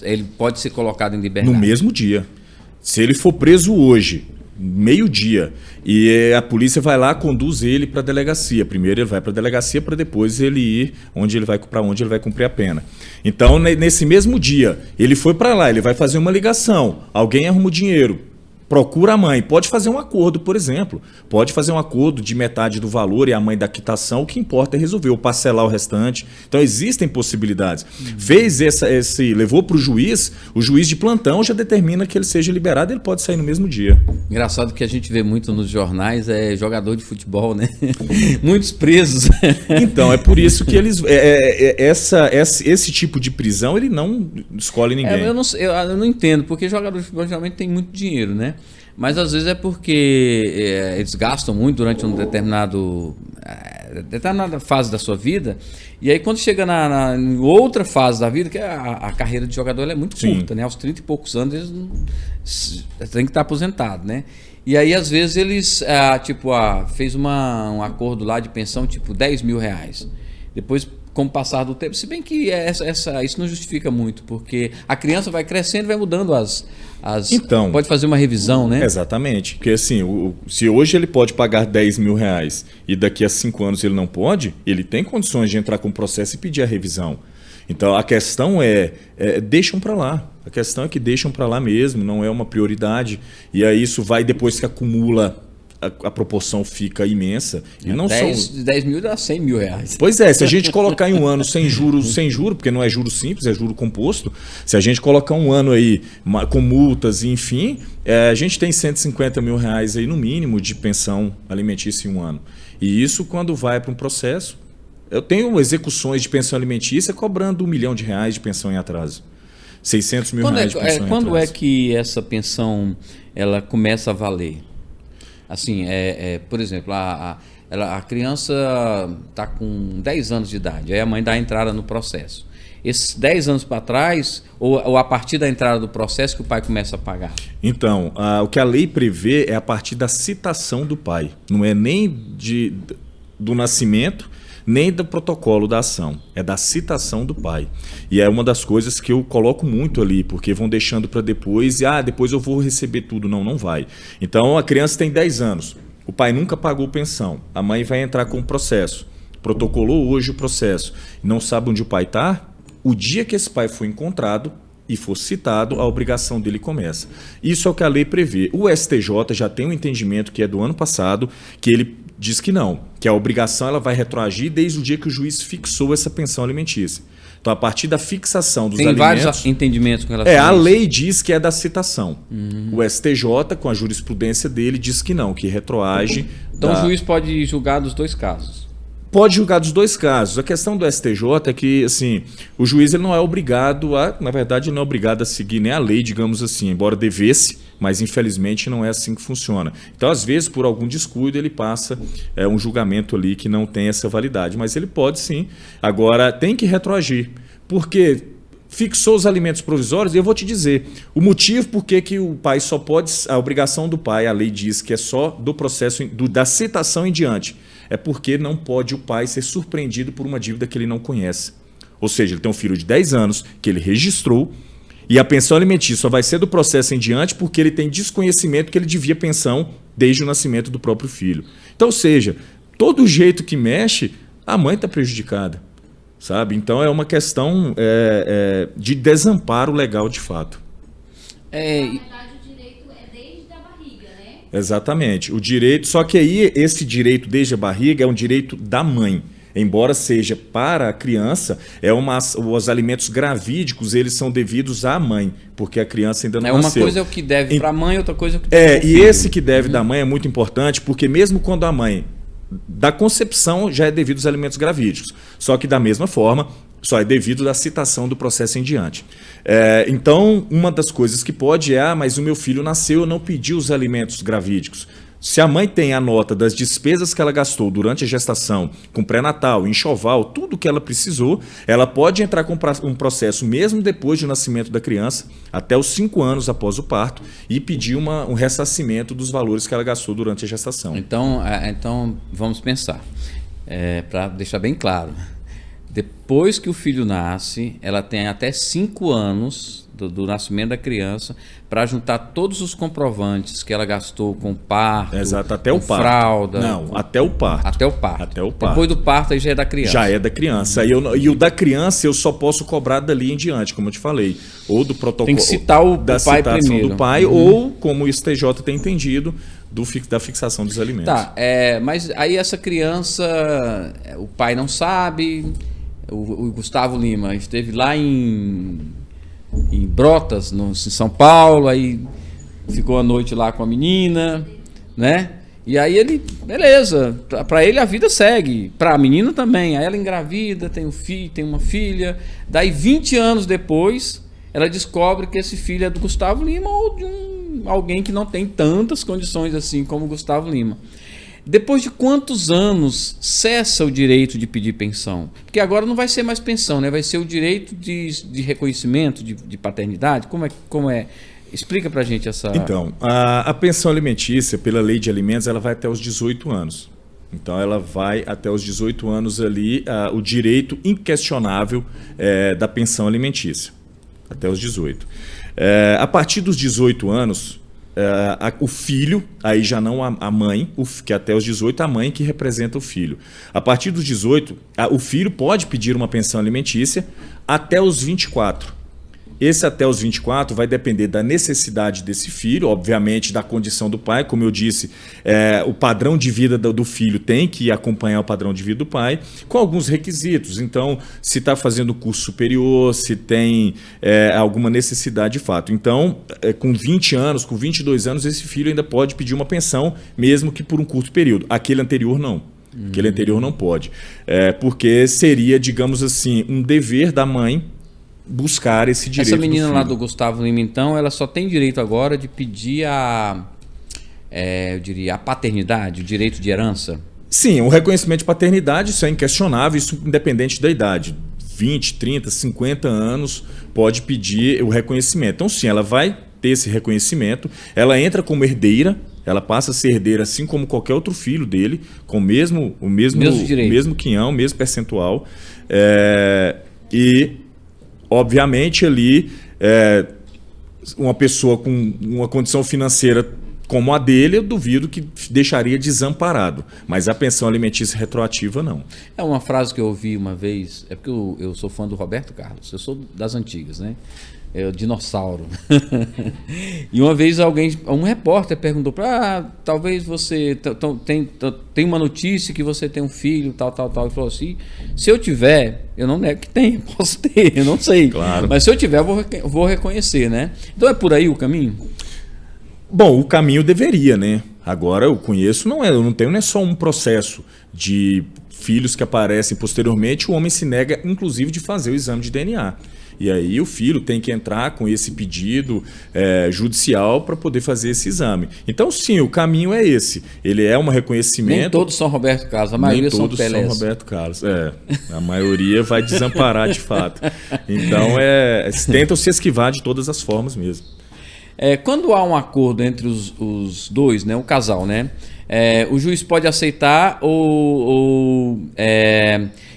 Ele pode ser colocado em liberdade. No mesmo dia. Se ele for preso hoje, meio-dia, e a polícia vai lá, conduz ele para a delegacia. Primeiro ele vai para a delegacia para depois ele ir para onde ele vai cumprir a pena. Então, nesse mesmo dia, ele foi para lá, ele vai fazer uma ligação, alguém arruma o dinheiro, procura a mãe, pode fazer um acordo, por exemplo. Pode fazer um acordo de metade do valor e a mãe da quitação, o que importa é resolver, ou parcelar o restante. Então existem possibilidades. Fez levou para o juiz de plantão já determina que ele seja liberado e ele pode sair no mesmo dia. Engraçado que a gente vê muito nos jornais, jogador de futebol, né? Muitos presos. Então, é por isso que eles esse tipo de prisão ele não escolhe ninguém. Eu não entendo, porque jogador de futebol geralmente tem muito dinheiro, né? Mas às vezes é porque eles gastam muito durante uma determinada fase da sua vida, e aí quando chega na outra fase da vida, que a carreira de jogador ela é muito curta, né? Aos 30 e poucos anos eles têm que estar aposentados, né? E aí às vezes eles fez um acordo lá de pensão tipo R$10.000. Depois, com o passar do tempo, se bem que isso não justifica muito, porque a criança vai crescendo e vai mudando Então, pode fazer uma revisão, né? Exatamente. Porque assim, se hoje ele pode pagar R$10.000 e daqui a 5 anos ele não pode, ele tem condições de entrar com o processo e pedir a revisão. Então a questão deixam para lá. A questão é que deixam para lá mesmo, não é uma prioridade. E aí isso vai, depois que acumula, a proporção fica imensa. E não 10 mil dá R$100.000. Pois é, se a gente colocar em um ano sem juro, porque não é juro simples, é juro composto, se a gente colocar um ano aí com multas e enfim, a gente tem R$150.000 aí no mínimo de pensão alimentícia em um ano. E isso quando vai para um processo, eu tenho execuções de pensão alimentícia cobrando R$1 milhão de pensão em atraso. R$600.000 de pensão em atraso. Quando é que essa pensão ela começa a valer? Assim, por exemplo, a criança está com 10 anos de idade, aí a mãe dá a entrada no processo. Esses 10 anos para trás, ou a partir da entrada do processo que o pai começa a pagar? Então, o que a lei prevê é a partir da citação do pai. Não é nem do nascimento, nem do protocolo da ação. É da citação do pai. E é uma das coisas que eu coloco muito ali, porque vão deixando para depois, e depois eu vou receber tudo. Não vai. Então a criança tem 10 anos, o pai nunca pagou pensão, a mãe vai entrar com o processo, protocolou hoje o processo, não sabe onde o pai está, o dia que esse pai for encontrado e for citado, a obrigação dele começa. Isso é o que a lei prevê. O STJ já tem um entendimento que é do ano passado, que ele diz que não, que a obrigação ela vai retroagir desde o dia que o juiz fixou essa pensão alimentícia. Então, a partir da fixação dos alimentos... Tem vários entendimentos com relação a isso. A lei diz que é da citação. O STJ, com a jurisprudência dele, diz que não, que retroage... Então, o juiz pode julgar dos dois casos? Pode julgar dos dois casos. A questão do STJ é que, assim, o juiz ele não é obrigado na verdade, ele não é obrigado a seguir nem a lei, digamos assim, embora devesse, mas infelizmente não é assim que funciona. Então, às vezes, por algum descuido, ele passa um julgamento ali que não tem essa validade, mas ele pode sim. Agora, tem que retroagir, porque fixou os alimentos provisórios, e eu vou te dizer, o motivo por que o pai só pode, a obrigação do pai, a lei diz que é só do processo, da citação em diante, é porque não pode o pai ser surpreendido por uma dívida que ele não conhece. Ou seja, ele tem um filho de 10 anos que ele registrou e a pensão alimentícia só vai ser do processo em diante porque ele tem desconhecimento que ele devia pensão desde o nascimento do próprio filho. Então, ou seja, todo jeito que mexe, a mãe está prejudicada. Sabe? Então é uma questão de desamparo legal de fato. Na verdade, o direito é desde a barriga, né? Exatamente. O direito, só que aí esse direito desde a barriga é um direito da mãe. embora seja para a criança, os alimentos gravídicos eles são devidos à mãe, porque a criança ainda não nasceu. Uma coisa é o que deve para a mãe, outra coisa é o que deve para o e filho. esse que deve da mãe é muito importante, porque mesmo quando a mãe da concepção já é devido aos alimentos gravídicos, só que da mesma forma só é devido da citação do processo em diante. Então, uma das coisas que pode mas o meu filho nasceu, eu não pedi os alimentos gravídicos. Se a mãe tem a nota das despesas que ela gastou durante a gestação, com pré-natal, enxoval, tudo que ela precisou, ela pode entrar com um processo mesmo depois do nascimento da criança, até os 5 anos após o parto, e pedir um ressarcimento dos valores que ela gastou durante a gestação. Então vamos pensar, para deixar bem claro. Depois que o filho nasce, ela tem até 5 anos do nascimento da criança para juntar todos os comprovantes que ela gastou com parto, exato, até o parto. Fralda. Não, até o parto. Até o parto. Até o parto. Depois do parto aí já é da criança. Já é da criança. E o da criança eu só posso cobrar dali em diante, como eu te falei. Ou do protocolo. Tem que citar o da pai citação primeiro. Do pai, ou, como o STJ tem entendido, da fixação dos alimentos. Tá, mas aí essa criança, o pai não sabe, o Gustavo Lima esteve lá em Brotas, em São Paulo, aí ficou a noite lá com a menina, né? E aí ele, beleza, para ele a vida segue, para a menina também. Aí ela engravida, tem um filho, tem uma filha. Daí 20 anos depois, ela descobre que esse filho é do Gustavo Lima ou de alguém que não tem tantas condições assim como o Gustavo Lima. Depois de quantos anos cessa o direito de pedir pensão? Porque agora não vai ser mais pensão, né? Vai ser o direito de reconhecimento de paternidade? Como é? Explica pra gente essa... Então, a pensão alimentícia, pela lei de alimentos, ela vai até os 18 anos. Então, ela vai até os 18 anos ali, o direito inquestionável da pensão alimentícia. Até os 18. A partir dos 18 anos... o filho, aí já não a mãe, que até os 18 a mãe que representa o filho. A partir dos 18, o filho pode pedir uma pensão alimentícia até os 24. Esse até os 24 vai depender da necessidade desse filho, obviamente da condição do pai. Como eu disse, o padrão de vida do filho tem que acompanhar o padrão de vida do pai, com alguns requisitos. Então, se está fazendo curso superior, se tem alguma necessidade de fato. Então, com 20 anos, com 22 anos, esse filho ainda pode pedir uma pensão, mesmo que por um curto período. Aquele anterior não. Aquele anterior não pode. Porque seria, digamos assim, um dever da mãe buscar esse direito. Essa menina do lá do Gustavo Lima, então, ela só tem direito agora de pedir eu diria, a paternidade, o direito de herança? Sim, o reconhecimento de paternidade, isso é inquestionável, isso independente da idade. 20, 30, 50 anos pode pedir o reconhecimento. Então, sim, ela vai ter esse reconhecimento, ela entra como herdeira, ela passa a ser herdeira assim como qualquer outro filho dele, com o mesmo quinhão, o mesmo percentual. E obviamente ali uma pessoa com uma condição financeira como a dele, eu duvido que deixaria desamparado. Mas a pensão alimentícia retroativa, não. É uma frase que eu ouvi uma vez, porque eu sou fã do Roberto Carlos, eu sou das antigas, né? É o dinossauro. E uma vez um repórter perguntou talvez você tem uma notícia que você tem um filho, tal. Ele falou assim, se eu tiver, eu não nego que tem, posso ter, eu não sei. Claro. Mas se eu tiver, eu vou reconhecer, né? Então é por aí o caminho? Bom, o caminho deveria, né? Agora eu conheço, eu não tenho só um processo de filhos que aparecem posteriormente, o homem se nega, inclusive, de fazer o exame de DNA. E aí o filho tem que entrar com esse pedido judicial para poder fazer esse exame. Então, sim, o caminho é esse. Ele é um reconhecimento... Nem todos são Roberto Carlos, a maioria são Pelés. Nem todos são Roberto Carlos, a maioria vai desamparar de fato. Então, tentam se esquivar de todas as formas mesmo. Quando há um acordo entre os dois, né, o casal, né, o juiz pode aceitar ou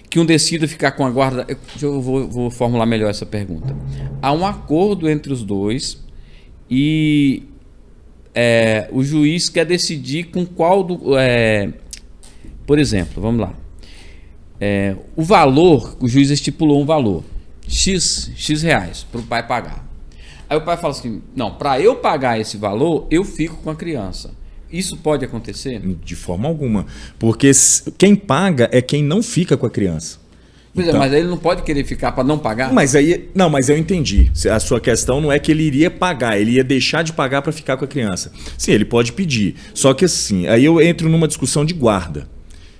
que um decida ficar com a guarda... Eu vou formular melhor essa pergunta. Há um acordo entre os dois e o juiz quer decidir com qual... por exemplo, vamos lá. O valor, o juiz estipulou um valor, X reais, para o pai pagar. Aí o pai fala assim, não, para eu pagar esse valor, eu fico com a criança. Isso pode acontecer? De forma alguma. Porque quem paga é quem não fica com a criança. Pois Então, é, mas aí ele não pode querer ficar para não pagar? mas eu entendi. A sua questão não é que ele iria pagar, ele ia deixar de pagar para ficar com a criança. Sim, ele pode pedir. Só que assim, aí eu entro numa discussão de guarda.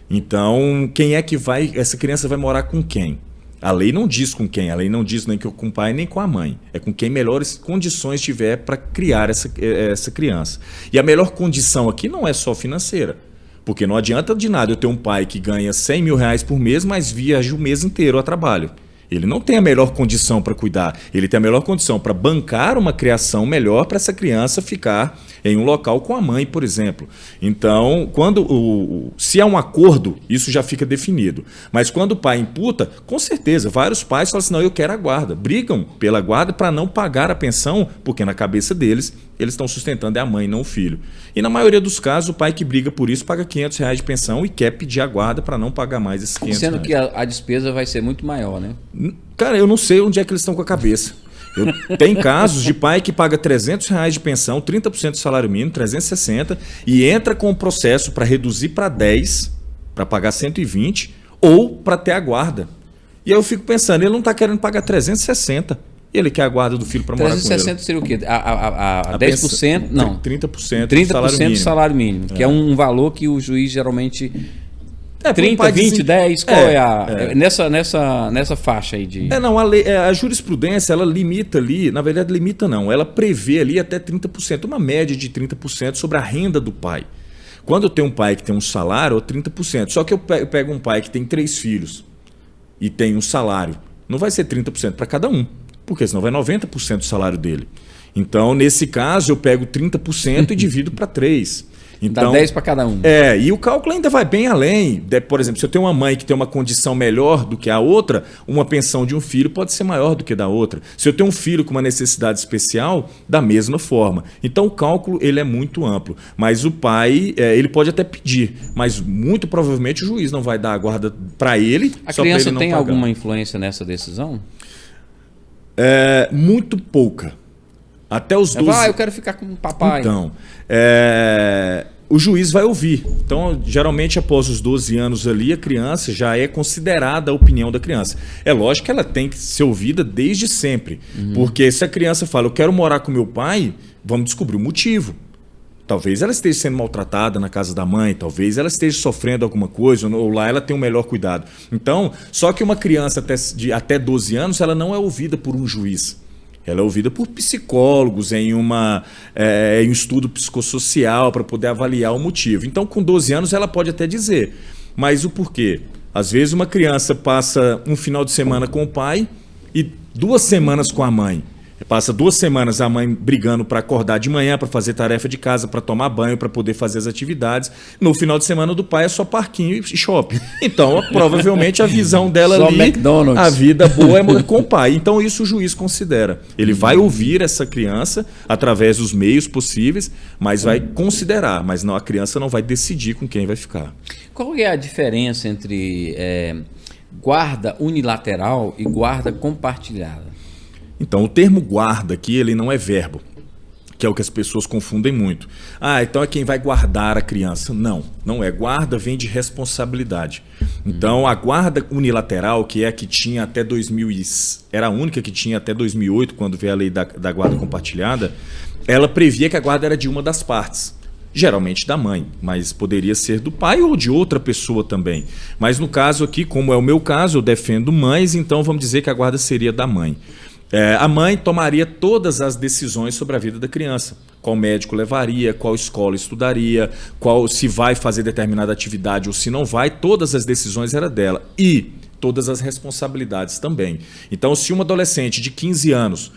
Então, quem é que vai... Essa criança vai morar com quem? A lei não diz com quem. A lei não diz nem com o pai nem com a mãe. É com quem melhores condições tiver para criar essa criança. E a melhor condição aqui não é só financeira. Porque não adianta de nada eu ter um pai que ganha 100 mil reais por mês, mas viaja o mês inteiro a trabalho. Ele não tem a melhor condição para cuidar. Ele tem a melhor condição para bancar uma criação melhor para essa criança ficar em um local com a mãe, por exemplo. Então, se há um acordo, isso já fica definido. Mas quando o pai imputa, com certeza, vários pais falam assim, não, eu quero a guarda. Brigam pela guarda para não pagar a pensão, porque na cabeça deles, eles estão sustentando é a mãe, não o filho. E na maioria dos casos, o pai que briga por isso paga R$500 de pensão e quer pedir a guarda para não pagar mais esses R$500. Sendo que a despesa vai ser muito maior, né? Cara, eu não sei onde é que eles estão com a cabeça. Tem casos de pai que paga R$300 de pensão, 30% do salário mínimo, 360, e entra com o processo para reduzir para 10, para pagar 120, ou para ter a guarda. E aí eu fico pensando, ele não está querendo pagar 360. Ele quer a guarda do filho para morar com ele. 360 seria o quê? A 10%? Não. 30% do salário mínimo. Que é um valor que o juiz geralmente... 30, 20, 10, qual nessa faixa aí de... A jurisprudência, ela limita ali, na verdade limita não, ela prevê ali até 30%, uma média de 30% sobre a renda do pai. Quando eu tenho um pai que tem um salário, é 30%. Só que eu pego um pai que tem 3 filhos e tem um salário, não vai ser 30% para cada um, porque senão vai 90% do salário dele. Então, nesse caso, eu pego 30% e divido para 3. Então, dá 10 para cada um. E o cálculo ainda vai bem além. Por exemplo, se eu tenho uma mãe que tem uma condição melhor do que a outra, uma pensão de um filho pode ser maior do que da outra. Se eu tenho um filho com uma necessidade especial, da mesma forma. Então o cálculo ele é muito amplo. Mas o pai, ele pode até pedir, mas muito provavelmente o juiz não vai dar a guarda para ele. A criança tem alguma influência nessa decisão? Muito pouca. Até os 12... eu quero ficar com o papai. Então, o juiz vai ouvir. Então, geralmente, após os 12 anos ali, a criança já é considerada a opinião da criança. É lógico que ela tem que ser ouvida desde sempre. Porque se a criança fala, eu quero morar com meu pai, vamos descobrir o motivo. Talvez ela esteja sendo maltratada na casa da mãe, talvez ela esteja sofrendo alguma coisa, ou lá ela tem um melhor cuidado. Então, só que uma criança até 12 anos, ela não é ouvida por um juiz. Ela é ouvida por psicólogos em um estudo psicossocial para poder avaliar o motivo. Então, com 12 anos, ela pode até dizer. Mas o porquê? Às vezes, uma criança passa um final de semana com o pai e 2 semanas com a mãe. Passa 2 semanas a mãe brigando para acordar de manhã, para fazer tarefa de casa, para tomar banho, para poder fazer as atividades. No final de semana do pai é só parquinho e shopping. Então, provavelmente a visão dela só ali, McDonald's. A vida boa é com o pai. Então, isso o juiz considera. Ele vai ouvir essa criança através dos meios possíveis, mas vai considerar. Mas não, a criança não vai decidir com quem vai ficar. Qual é a diferença entre guarda unilateral e guarda compartilhada? Então, o termo guarda aqui, ele não é verbo, que é o que as pessoas confundem muito. Então é quem vai guardar a criança. Não, não é. Guarda vem de responsabilidade. Então, a guarda unilateral, que é a que tinha até era a única que tinha até 2008, quando veio a lei da guarda compartilhada, ela previa que a guarda era de uma das partes. Geralmente da mãe, mas poderia ser do pai ou de outra pessoa também. Mas no caso aqui, como é o meu caso, eu defendo mães, então vamos dizer que a guarda seria da mãe. A mãe tomaria todas as decisões sobre a vida da criança. Qual médico levaria, qual escola estudaria, se vai fazer determinada atividade ou se não vai, todas as decisões eram dela. E todas as responsabilidades também. Então, se uma adolescente de 15 anos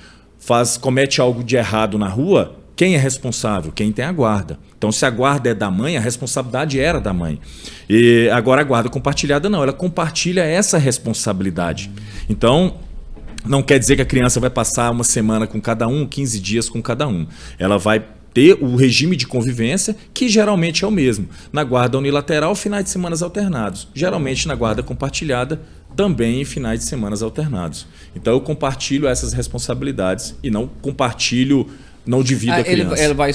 comete algo de errado na rua, quem é responsável? Quem tem a guarda. Então, se a guarda é da mãe, a responsabilidade era da mãe. E agora a guarda compartilhada não, ela compartilha essa responsabilidade. Então, não quer dizer que a criança vai passar uma semana com cada um, 15 dias com cada um. Ela vai ter o regime de convivência, que geralmente é o mesmo. Na guarda unilateral, finais de semana alternados. Geralmente na guarda compartilhada, também em finais de semana alternados. Então eu compartilho essas responsabilidades e não compartilho não divido a criança. Ela vai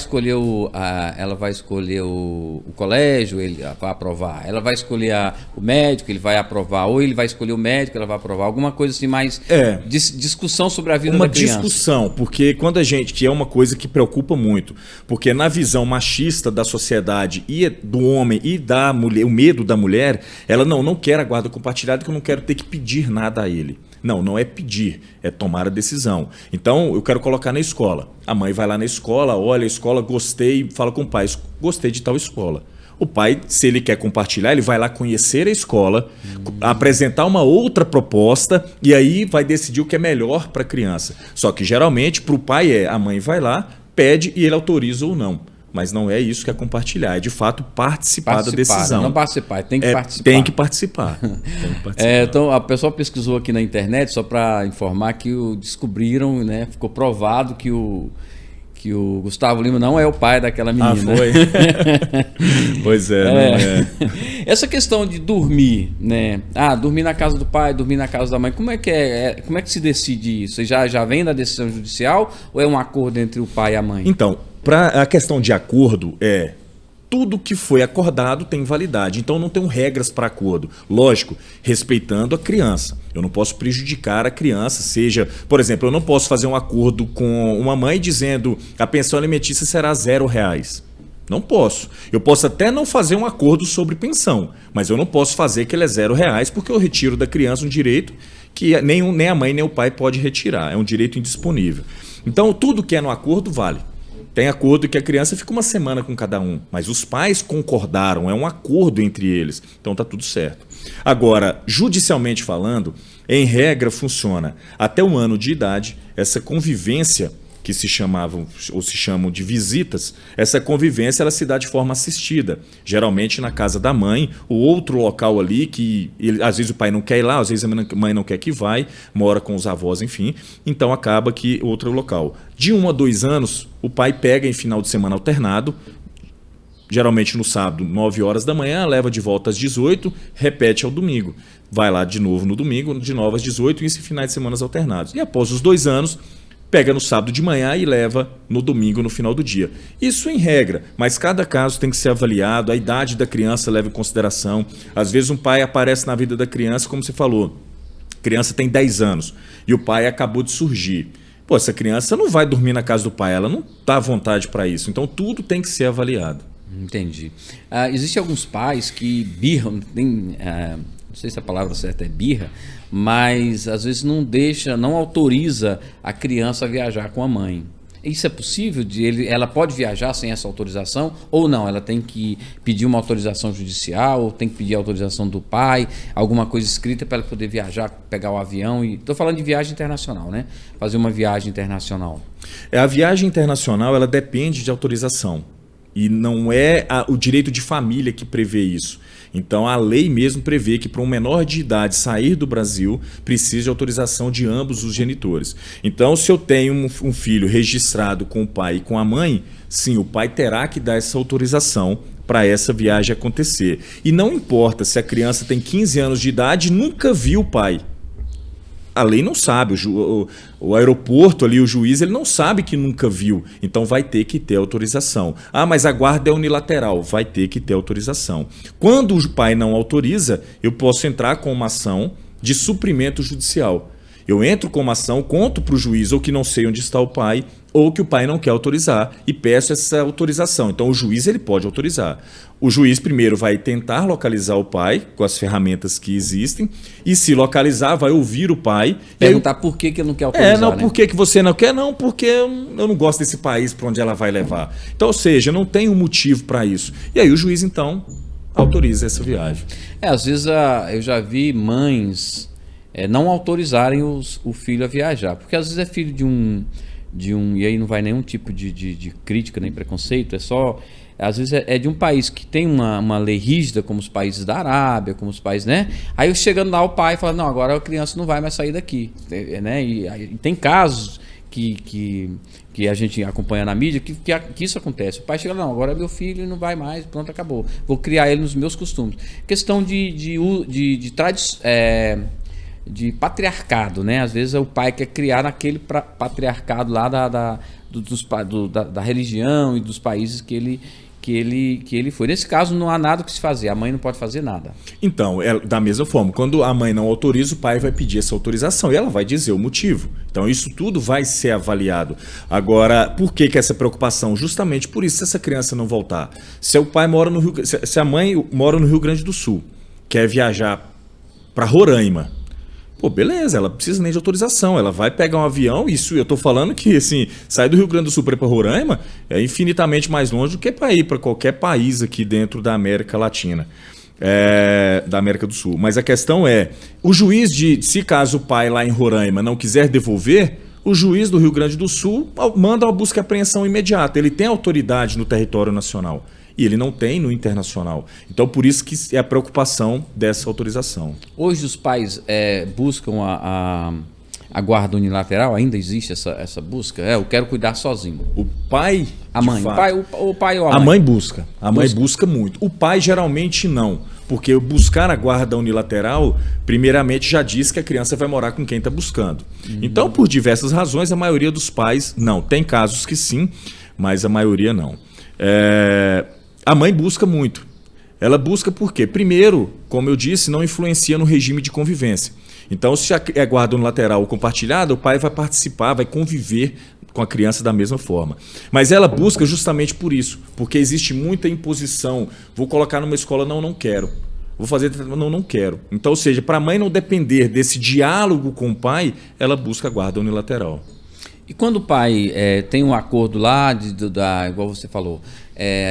escolher o colégio, ele vai aprovar. Ela vai escolher o médico, ele vai aprovar. Ou ele vai escolher o médico, ela vai aprovar. Alguma coisa assim mais... discussão sobre a vida da criança. Uma discussão, porque quando a gente... Que é uma coisa que preocupa muito. Porque na visão machista da sociedade e do homem e da mulher, o medo da mulher, ela não quer a guarda compartilhada, que eu não quero ter que pedir nada a ele. Não é pedir, é tomar a decisão. Então, eu quero colocar na escola. A mãe vai lá na escola, olha a escola, gostei, fala com o pai, gostei de tal escola. O pai, se ele quer compartilhar, ele vai lá conhecer a escola, apresentar uma outra proposta e aí vai decidir o que é melhor para a criança. Só que, geralmente, para o pai a mãe vai lá, pede e ele autoriza ou não. Mas não é isso que é compartilhar, é de fato participar da decisão. Não participar, tem que participar. Tem que participar. Então, a pessoa pesquisou aqui na internet, só para informar que descobriram, né, ficou provado que o Gustavo Lima não é o pai daquela menina. Ah, foi? Pois é, não é. Essa questão de dormir, né? Dormir na casa do pai, dormir na casa da mãe, como é que se decide isso? Já vem da decisão judicial ou é um acordo entre o pai e a mãe? Então, para a questão de acordo, tudo que foi acordado tem validade. Então não tem regras para acordo. Lógico, respeitando a criança. Eu não posso prejudicar a criança, seja... Por exemplo, eu não posso fazer um acordo com uma mãe dizendo a pensão alimentícia será R$0. Não posso. Eu posso até não fazer um acordo sobre pensão, mas eu não posso fazer que ele é R$0 porque eu retiro da criança um direito que nem a mãe nem o pai pode retirar. É um direito indisponível. Então tudo que é no acordo vale. Tem acordo que a criança fica uma semana com cada um, mas os pais concordaram, é um acordo entre eles, então está tudo certo. Agora, judicialmente falando, em regra funciona até 1 ano de idade, essa convivência que se chamavam ou se chamam de visitas, essa convivência ela se dá de forma assistida, geralmente na casa da mãe, ou outro local ali que às vezes o pai não quer ir lá, às vezes a mãe não quer que vai, mora com os avós, enfim, então acaba que outro local. De 1 a 2 anos, o pai pega em final de semana alternado, geralmente no sábado, 9 horas da manhã, leva de volta às 18, repete ao domingo. Vai lá de novo no domingo, de novo às 18, e esse finais de semana alternados. E após os 2 anos, pega no sábado de manhã e leva no domingo, no final do dia. Isso em regra, mas cada caso tem que ser avaliado, a idade da criança leva em consideração. Às vezes um pai aparece na vida da criança, como você falou, a criança tem 10 anos e o pai acabou de surgir. Pô, essa criança não vai dormir na casa do pai, ela não está à vontade para isso. Então tudo tem que ser avaliado. Entendi. Existem alguns pais que birram, não sei se a palavra certa é birra, mas às vezes não autoriza a criança a viajar com a mãe. Isso é possível? Ela pode viajar sem essa autorização ou não? Ela tem que pedir uma autorização judicial ou tem que pedir a autorização do pai, alguma coisa escrita para ela poder viajar, pegar o avião? Estou falando de viagem internacional, né? Fazer uma viagem internacional. A viagem internacional ela depende de autorização. E não é o direito de família que prevê isso. Então, a lei mesmo prevê que para um menor de idade sair do Brasil, precisa de autorização de ambos os genitores. Então, se eu tenho um filho registrado com o pai e com a mãe, sim, o pai terá que dar essa autorização para essa viagem acontecer. E não importa se a criança tem 15 anos de idade e nunca viu o pai. A lei não sabe, o aeroporto ali, o juiz, ele não sabe que nunca viu, então vai ter que ter autorização. Mas a guarda é unilateral, vai ter que ter autorização. Quando o pai não autoriza, eu posso entrar com uma ação de suprimento judicial. Eu entro com uma ação, conto para o juiz ou que não sei onde está o pai, ou que o pai não quer autorizar e peço essa autorização. Então o juiz ele pode autorizar. O juiz primeiro vai tentar localizar o pai com as ferramentas que existem e se localizar vai ouvir o pai. Perguntar por que ele não quer autorizar. Por que você não quer? Não, porque eu não gosto desse país para onde ela vai levar. Então, ou seja, não tem um motivo para isso. E aí o juiz então autoriza essa viagem. Às vezes eu já vi mães não autorizarem o filho a viajar, porque às vezes é filho de um e aí não vai nenhum tipo de crítica nem preconceito, às vezes é de um país que tem uma lei rígida, como os países da Arábia, como os países, né? Aí chegando lá o pai fala, não, agora a criança não vai mais sair daqui, né? E tem casos que a gente acompanha na mídia que isso acontece. O pai chega, não, agora meu filho não vai mais, pronto, acabou. Vou criar ele nos meus costumes. Questão de patriarcado, né? Às vezes o pai quer criar naquele patriarcado lá da religião e dos países que ele foi. Nesse caso, não há nada que se fazer. A mãe não pode fazer nada. Então, da mesma forma, quando a mãe não autoriza, o pai vai pedir essa autorização e ela vai dizer o motivo. Então, isso tudo vai ser avaliado. Agora, por que essa preocupação? Justamente por isso, se essa criança não voltar. Se o pai mora no Rio, se a mãe mora no Rio Grande do Sul, quer viajar para Roraima, pô, beleza, ela não precisa nem de autorização, ela vai pegar um avião, isso eu tô falando que, assim, sair do Rio Grande do Sul para ir para Roraima é infinitamente mais longe do que para ir para qualquer país aqui dentro da América Latina, da América do Sul. Mas a questão é, o juiz se caso o pai lá em Roraima não quiser devolver, o juiz do Rio Grande do Sul manda uma busca e apreensão imediata, ele tem autoridade no território nacional. E ele não tem no internacional. Então, por isso que é a preocupação dessa autorização. Hoje os pais buscam a guarda unilateral? Ainda existe essa busca? Eu quero cuidar sozinho. O pai... A mãe? O pai ou a mãe? A mãe busca. A mãe busca muito. O pai geralmente não. Porque buscar a guarda unilateral, primeiramente já diz que a criança vai morar com quem está buscando. Então, por diversas razões, a maioria dos pais não. Tem casos que sim, mas a maioria não. A mãe busca muito. Ela busca por quê? Primeiro, como eu disse, não influencia no regime de convivência. Então, se é guarda unilateral ou compartilhada, o pai vai participar, vai conviver com a criança da mesma forma. Mas ela busca justamente por isso, porque existe muita imposição. Vou colocar numa escola, não quero. Vou fazer, não quero. Então, ou seja, para a mãe não depender desse diálogo com o pai, ela busca a guarda unilateral. E quando o pai tem um acordo lá, igual você falou,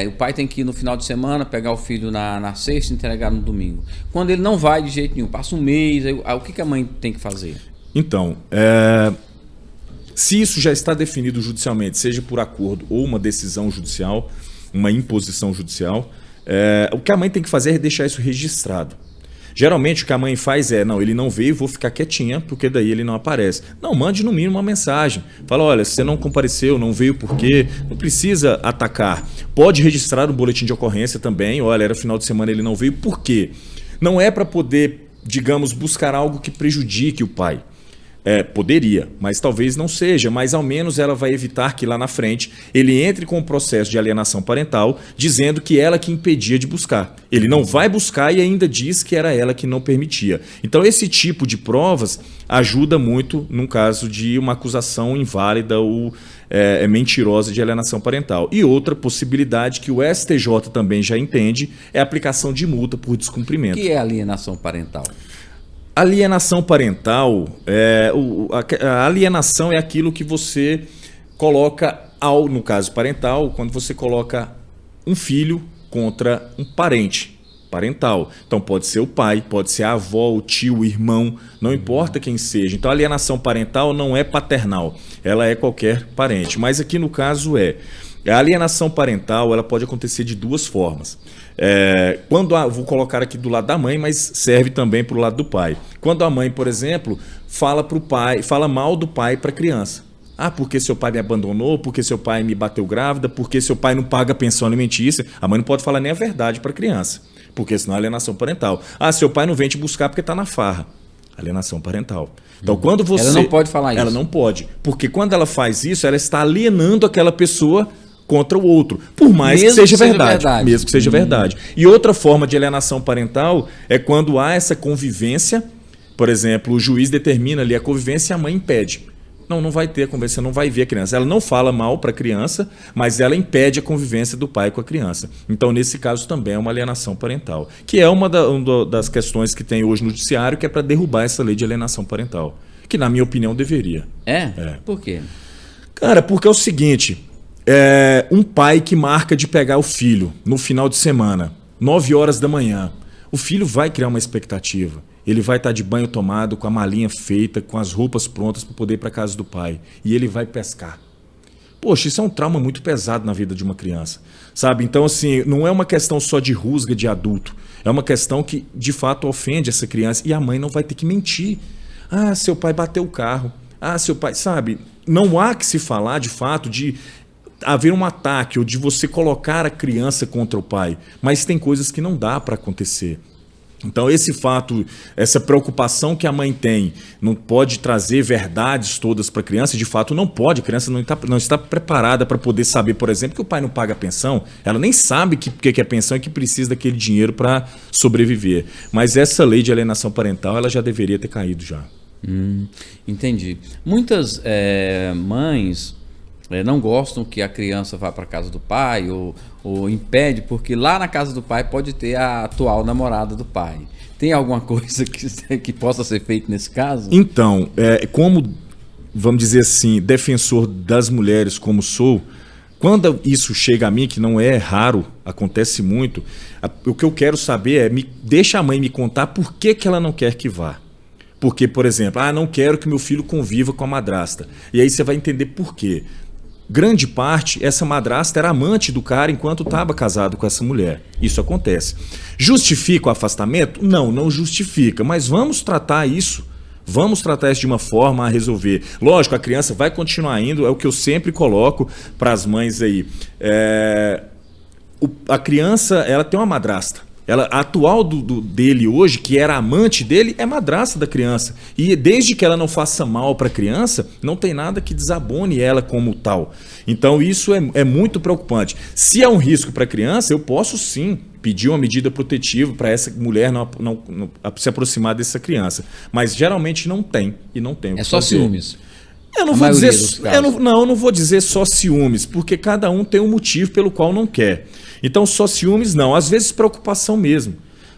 o pai tem que ir no final de semana, pegar o filho na sexta e entregar no domingo. Quando ele não vai de jeito nenhum, passa um mês, o que a mãe tem que fazer? Então, se isso já está definido judicialmente, seja por acordo ou uma decisão judicial, uma imposição judicial, o que a mãe tem que fazer é deixar isso registrado. Geralmente o que a mãe faz não, ele não veio, vou ficar quietinha, porque daí ele não aparece. Não, mande no mínimo uma mensagem. Fala, olha, você não compareceu, não veio por quê? Não precisa atacar. Pode registrar um boletim de ocorrência também. Olha, era final de semana, ele não veio, por quê? Não é para poder, digamos, buscar algo que prejudique o pai. Poderia, mas talvez não seja, mas ao menos ela vai evitar que lá na frente ele entre com o processo de alienação parental dizendo que ela que impedia de buscar. Ele não vai buscar e ainda diz que era ela que não permitia. Então esse tipo de provas ajuda muito num caso de uma acusação inválida ou mentirosa de alienação parental. E outra possibilidade que o STJ também já entende é a aplicação de multa por descumprimento. O que é alienação parental? Alienação parental, a alienação é aquilo que você coloca, no caso parental, quando você coloca um filho contra um parente parental. Então pode ser o pai, pode ser a avó, o tio, o irmão, não importa quem seja. Então a alienação parental não é paternal, ela é qualquer parente. Mas aqui no caso a alienação parental, ela pode acontecer de duas formas. Vou colocar aqui do lado da mãe, mas serve também para o lado do pai. Quando a mãe, por exemplo, fala mal do pai para a criança. Porque seu pai me abandonou, porque seu pai me bateu grávida, porque seu pai não paga pensão alimentícia. A mãe não pode falar nem a verdade para a criança, porque senão é alienação parental. Seu pai não vem te buscar porque está na farra. Alienação parental. Então, quando você... Ela não pode falar isso. Ela não pode, porque quando ela faz isso, ela está alienando aquela pessoa contra o outro, por mais que seja verdade. Mesmo que seja verdade. E outra forma de alienação parental é quando há essa convivência, por exemplo, o juiz determina ali a convivência e a mãe impede. Não vai ter a convivência, não vai ver a criança. Ela não fala mal para a criança, mas ela impede a convivência do pai com a criança. Então, nesse caso, também é uma alienação parental, que é uma das questões que tem hoje no judiciário, que é para derrubar essa lei de alienação parental, que, na minha opinião, deveria. Por quê? Cara, porque é o seguinte... um pai que marca de pegar o filho no final de semana, 9 horas da manhã. O filho vai criar uma expectativa. Ele vai estar de banho tomado, com a malinha feita, com as roupas prontas para poder ir para a casa do pai. E ele vai pescar. Poxa, isso é um trauma muito pesado na vida de uma criança. Sabe? Então, assim, não é uma questão só de rusga de adulto. É uma questão que, de fato, ofende essa criança. E a mãe não vai ter que mentir. Seu pai bateu o carro. Seu pai... Sabe? Não há que se falar, de fato, de... haver um ataque ou de você colocar a criança contra o pai, mas tem coisas que não dá para acontecer. Então, esse fato, essa preocupação que a mãe tem, não pode trazer verdades todas para a criança, de fato não pode, a criança não está preparada para poder saber, por exemplo, que o pai não paga pensão, ela nem sabe o que é pensão e que precisa daquele dinheiro para sobreviver. Mas essa lei de alienação parental, ela já deveria ter caído já. Entendi. Muitas mães não gostam que a criança vá para a casa do pai ou impede, porque lá na casa do pai pode ter a atual namorada do pai. Tem alguma coisa que possa ser feita nesse caso? Então, como, vamos dizer assim, defensor das mulheres como sou, quando isso chega a mim, que não é raro, acontece muito, o que eu quero saber deixa a mãe me contar por que ela não quer que vá. Porque, por exemplo, não quero que meu filho conviva com a madrasta. E aí você vai entender por quê. Grande parte, essa madrasta era amante do cara enquanto estava casado com essa mulher. Isso acontece. Justifica o afastamento? Não justifica. Mas vamos tratar isso. Vamos tratar isso de uma forma a resolver. Lógico, a criança vai continuar indo, é o que eu sempre coloco para as mães aí. A criança, ela tem uma madrasta. A atual dele hoje, que era amante dele, é madrasta da criança. E desde que ela não faça mal para a criança, não tem nada que desabone ela como tal. Então isso é muito preocupante. Se é um risco para a criança, eu posso sim pedir uma medida protetiva para essa mulher não se aproximar dessa criança. Mas geralmente não tem. E não tem o que só fazer. Ciúmes. Eu não vou dizer só ciúmes, porque cada um tem um motivo pelo qual não quer. Então, só ciúmes não. Às vezes, preocupação mesmo.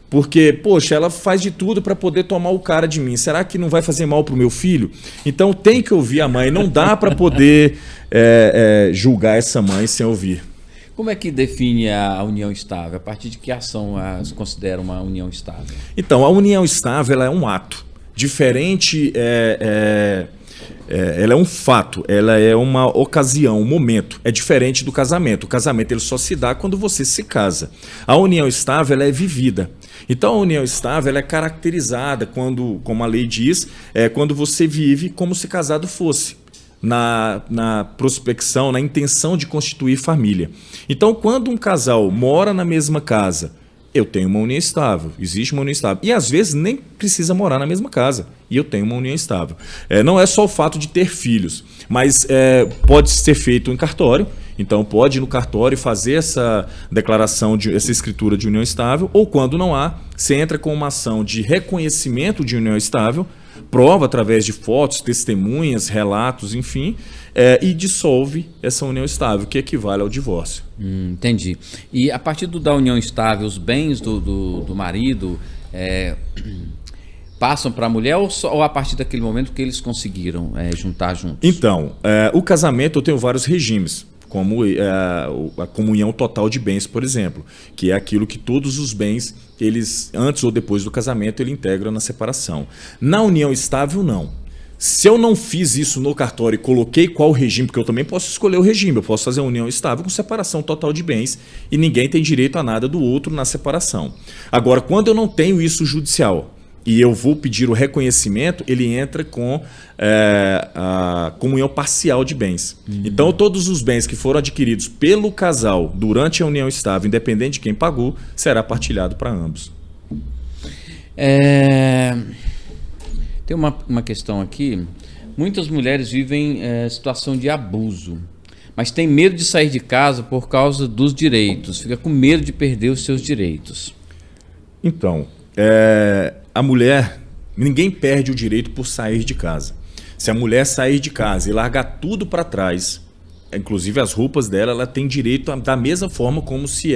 Porque, poxa, ela faz de tudo para poder tomar o cara de mim. Será que não vai fazer mal para o meu filho? Então, tem que ouvir a mãe. Não dá para poder julgar essa mãe sem ouvir. Como é que define a união estável? A partir de que ação se considera uma união estável? Então, a união estável ela é um ato. Diferente... ela é um fato, ela é uma ocasião, um momento. É diferente do casamento. O casamento ele só se dá quando você se casa. A união estável ela é vivida. Então a união estável ela é caracterizada quando, como a lei diz, quando você vive como se casado fosse. Na prospecção, na intenção de constituir família. Então quando um casal mora na mesma casa, eu tenho uma união estável, existe uma união estável. E às vezes nem precisa morar na mesma casa. E eu tenho uma união estável. Não é só o fato de ter filhos, mas pode ser feito em cartório. Então pode ir no cartório fazer essa declaração, essa escritura de união estável. Ou quando não há, você entra com uma ação de reconhecimento de união estável, prova através de fotos, testemunhas, relatos, enfim, e dissolve essa união estável, que equivale ao divórcio. Entendi. E a partir da união estável, os bens do marido passam para a mulher ou a partir daquele momento que eles conseguiram juntar juntos? Então, o casamento eu tenho vários regimes, como a comunhão total de bens, por exemplo, que é aquilo que todos os bens, eles antes ou depois do casamento, ele integra na separação. Na união estável, não. Se eu não fiz isso no cartório e coloquei qual regime, porque eu também posso escolher o regime, eu posso fazer uma união estável com separação total de bens e ninguém tem direito a nada do outro na separação. Agora, quando eu não tenho isso judicial e eu vou pedir o reconhecimento, ele entra com a comunhão parcial de bens. Então, todos os bens que foram adquiridos pelo casal durante a união estável, independente de quem pagou, será partilhado para ambos. Tem uma questão aqui. Muitas mulheres vivem situação de abuso, mas tem medo de sair de casa por causa dos direitos. Fica com medo de perder os seus direitos. Então, a mulher, ninguém perde o direito por sair de casa. Se a mulher sair de casa e largar tudo para trás, inclusive as roupas dela, ela tem direito da mesma forma como se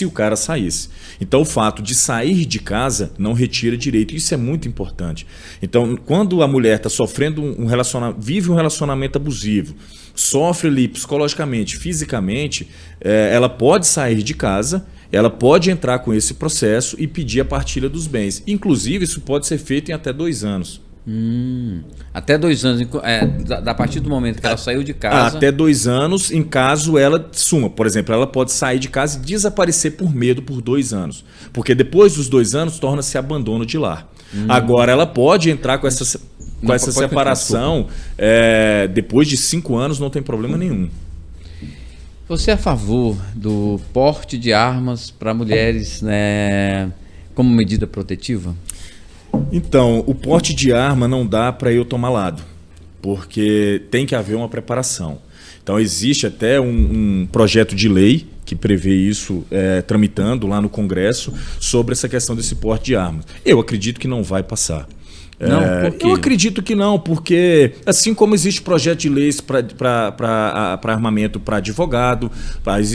o cara saísse. Então o fato de sair de casa não retira direito. Isso é muito importante. Então quando a mulher está sofrendo vive um relacionamento abusivo, sofre ali psicologicamente, fisicamente, ela pode sair de casa, ela pode entrar com esse processo e pedir a partilha dos bens. Inclusive isso pode ser feito em até 2 anos. Até 2 anos, a partir do momento que ela saiu de casa. Até 2 anos, em caso ela suma. Por exemplo, ela pode sair de casa e desaparecer por medo por 2 anos. Porque depois dos 2 anos torna-se abandono de lar. Agora ela pode entrar com essa separação depois de 5 anos, não tem problema nenhum. Você é a favor do porte de armas para mulheres, né, como medida protetiva? Então, o porte de arma não dá para eu tomar lado, porque tem que haver uma preparação. Então, existe até um projeto de lei que prevê isso, tramitando lá no Congresso, sobre essa questão desse porte de armas. Eu acredito que não vai passar. Não, por quê? Eu acredito que não, porque assim como existe projeto de leis para armamento para advogado,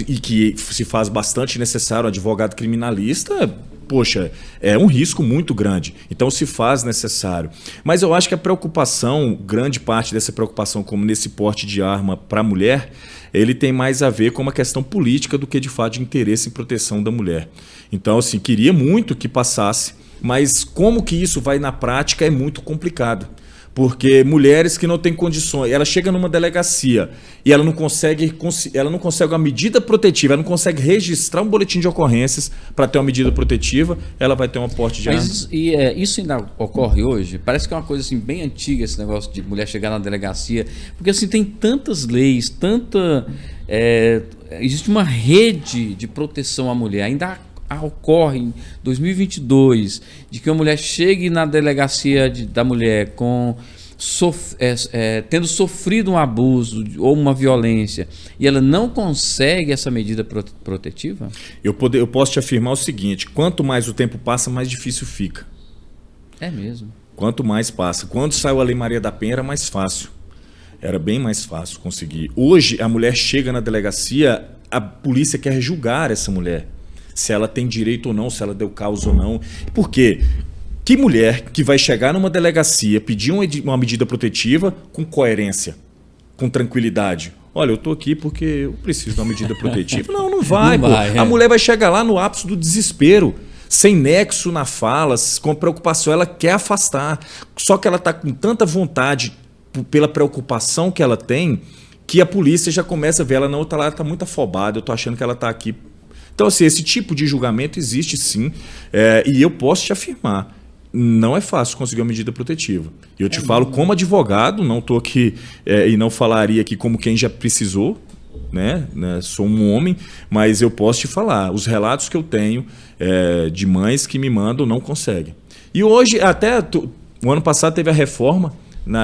e que se faz bastante necessário advogado criminalista, poxa, é um risco muito grande. Então se faz necessário. Mas eu acho que a preocupação, grande parte dessa preocupação, como nesse porte de arma para a mulher, ele tem mais a ver com uma questão política do que de fato de interesse em proteção da mulher. Então, assim, queria muito que passasse, mas como que isso vai na prática é muito complicado. Porque mulheres que não têm condições, ela chega numa delegacia e ela não consegue uma medida protetiva, ela não consegue registrar um boletim de ocorrências para ter uma medida protetiva, ela vai ter um porte de arma. Isso ainda ocorre hoje? Parece que é uma coisa assim, bem antiga esse negócio de mulher chegar na delegacia, porque assim, tem tantas leis, existe uma rede de proteção à mulher, ainda ocorre em 2022 de que uma mulher chegue na delegacia da mulher tendo sofrido um abuso ou uma violência e ela não consegue essa medida protetiva? Eu posso te afirmar o seguinte: quanto mais o tempo passa, mais difícil fica. É mesmo? Quanto mais passa. Quando saiu a Lei Maria da Penha era mais fácil. Era bem mais fácil conseguir. Hoje a mulher chega na delegacia, a polícia quer julgar essa mulher. Se ela tem direito ou não, se ela deu causa ou não. Por quê? Que mulher que vai chegar numa delegacia, pedir uma medida protetiva com coerência, com tranquilidade? Olha, eu estou aqui porque eu preciso de uma medida protetiva. Não vai, pô. A mulher vai chegar lá no ápice do desespero, sem nexo na fala, com preocupação, ela quer afastar. Só que ela está com tanta vontade, pela preocupação que ela tem, que a polícia já começa a ver, ela está muito afobada, eu estou achando que ela está aqui. Então, assim, esse tipo de julgamento existe sim, e eu posso te afirmar, não é fácil conseguir uma medida protetiva. Eu te falo como advogado, não estou aqui e não falaria aqui como quem já precisou, né? Sou um homem, mas eu posso te falar, os relatos que eu tenho de mães que me mandam não conseguem. E hoje, o ano passado teve a reforma,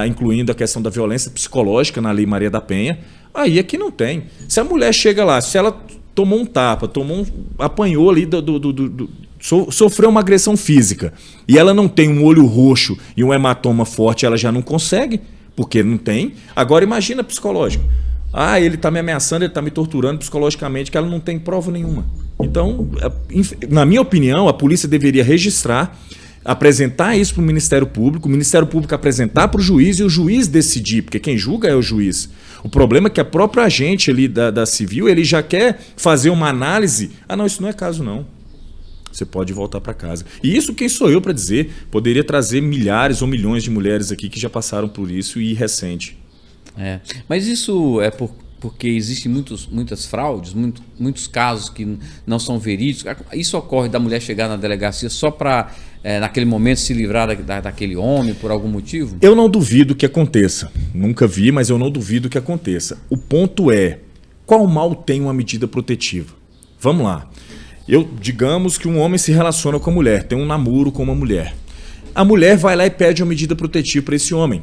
incluindo a questão da violência psicológica na Lei Maria da Penha, aí aqui não tem. Se a mulher chega lá, se ela tomou um tapa, apanhou ali, sofreu uma agressão física e ela não tem um olho roxo e um hematoma forte, ela já não consegue, porque não tem. Agora imagina psicológico. Ele está me ameaçando, ele está me torturando psicologicamente, que ela não tem prova nenhuma. Então, na minha opinião, a polícia deveria registrar, apresentar isso para o Ministério Público apresentar para o juiz e o juiz decidir, porque quem julga é o juiz. O problema é que a própria agente ali da civil, ele já quer fazer uma análise. Não, isso não é caso não. Você pode voltar para casa. E isso quem sou eu para dizer? Poderia trazer milhares ou milhões de mulheres aqui que já passaram por isso e recente. Mas isso é porque existem muitas fraudes, muitos casos que não são verídicos. Isso ocorre da mulher chegar na delegacia só para, naquele momento, se livrar daquele homem por algum motivo? Eu não duvido que aconteça. Nunca vi, mas eu não duvido que aconteça. O ponto é, qual mal tem uma medida protetiva? Vamos lá. Digamos que um homem se relaciona com a mulher, tem um namoro com uma mulher. A mulher vai lá e pede uma medida protetiva para esse homem.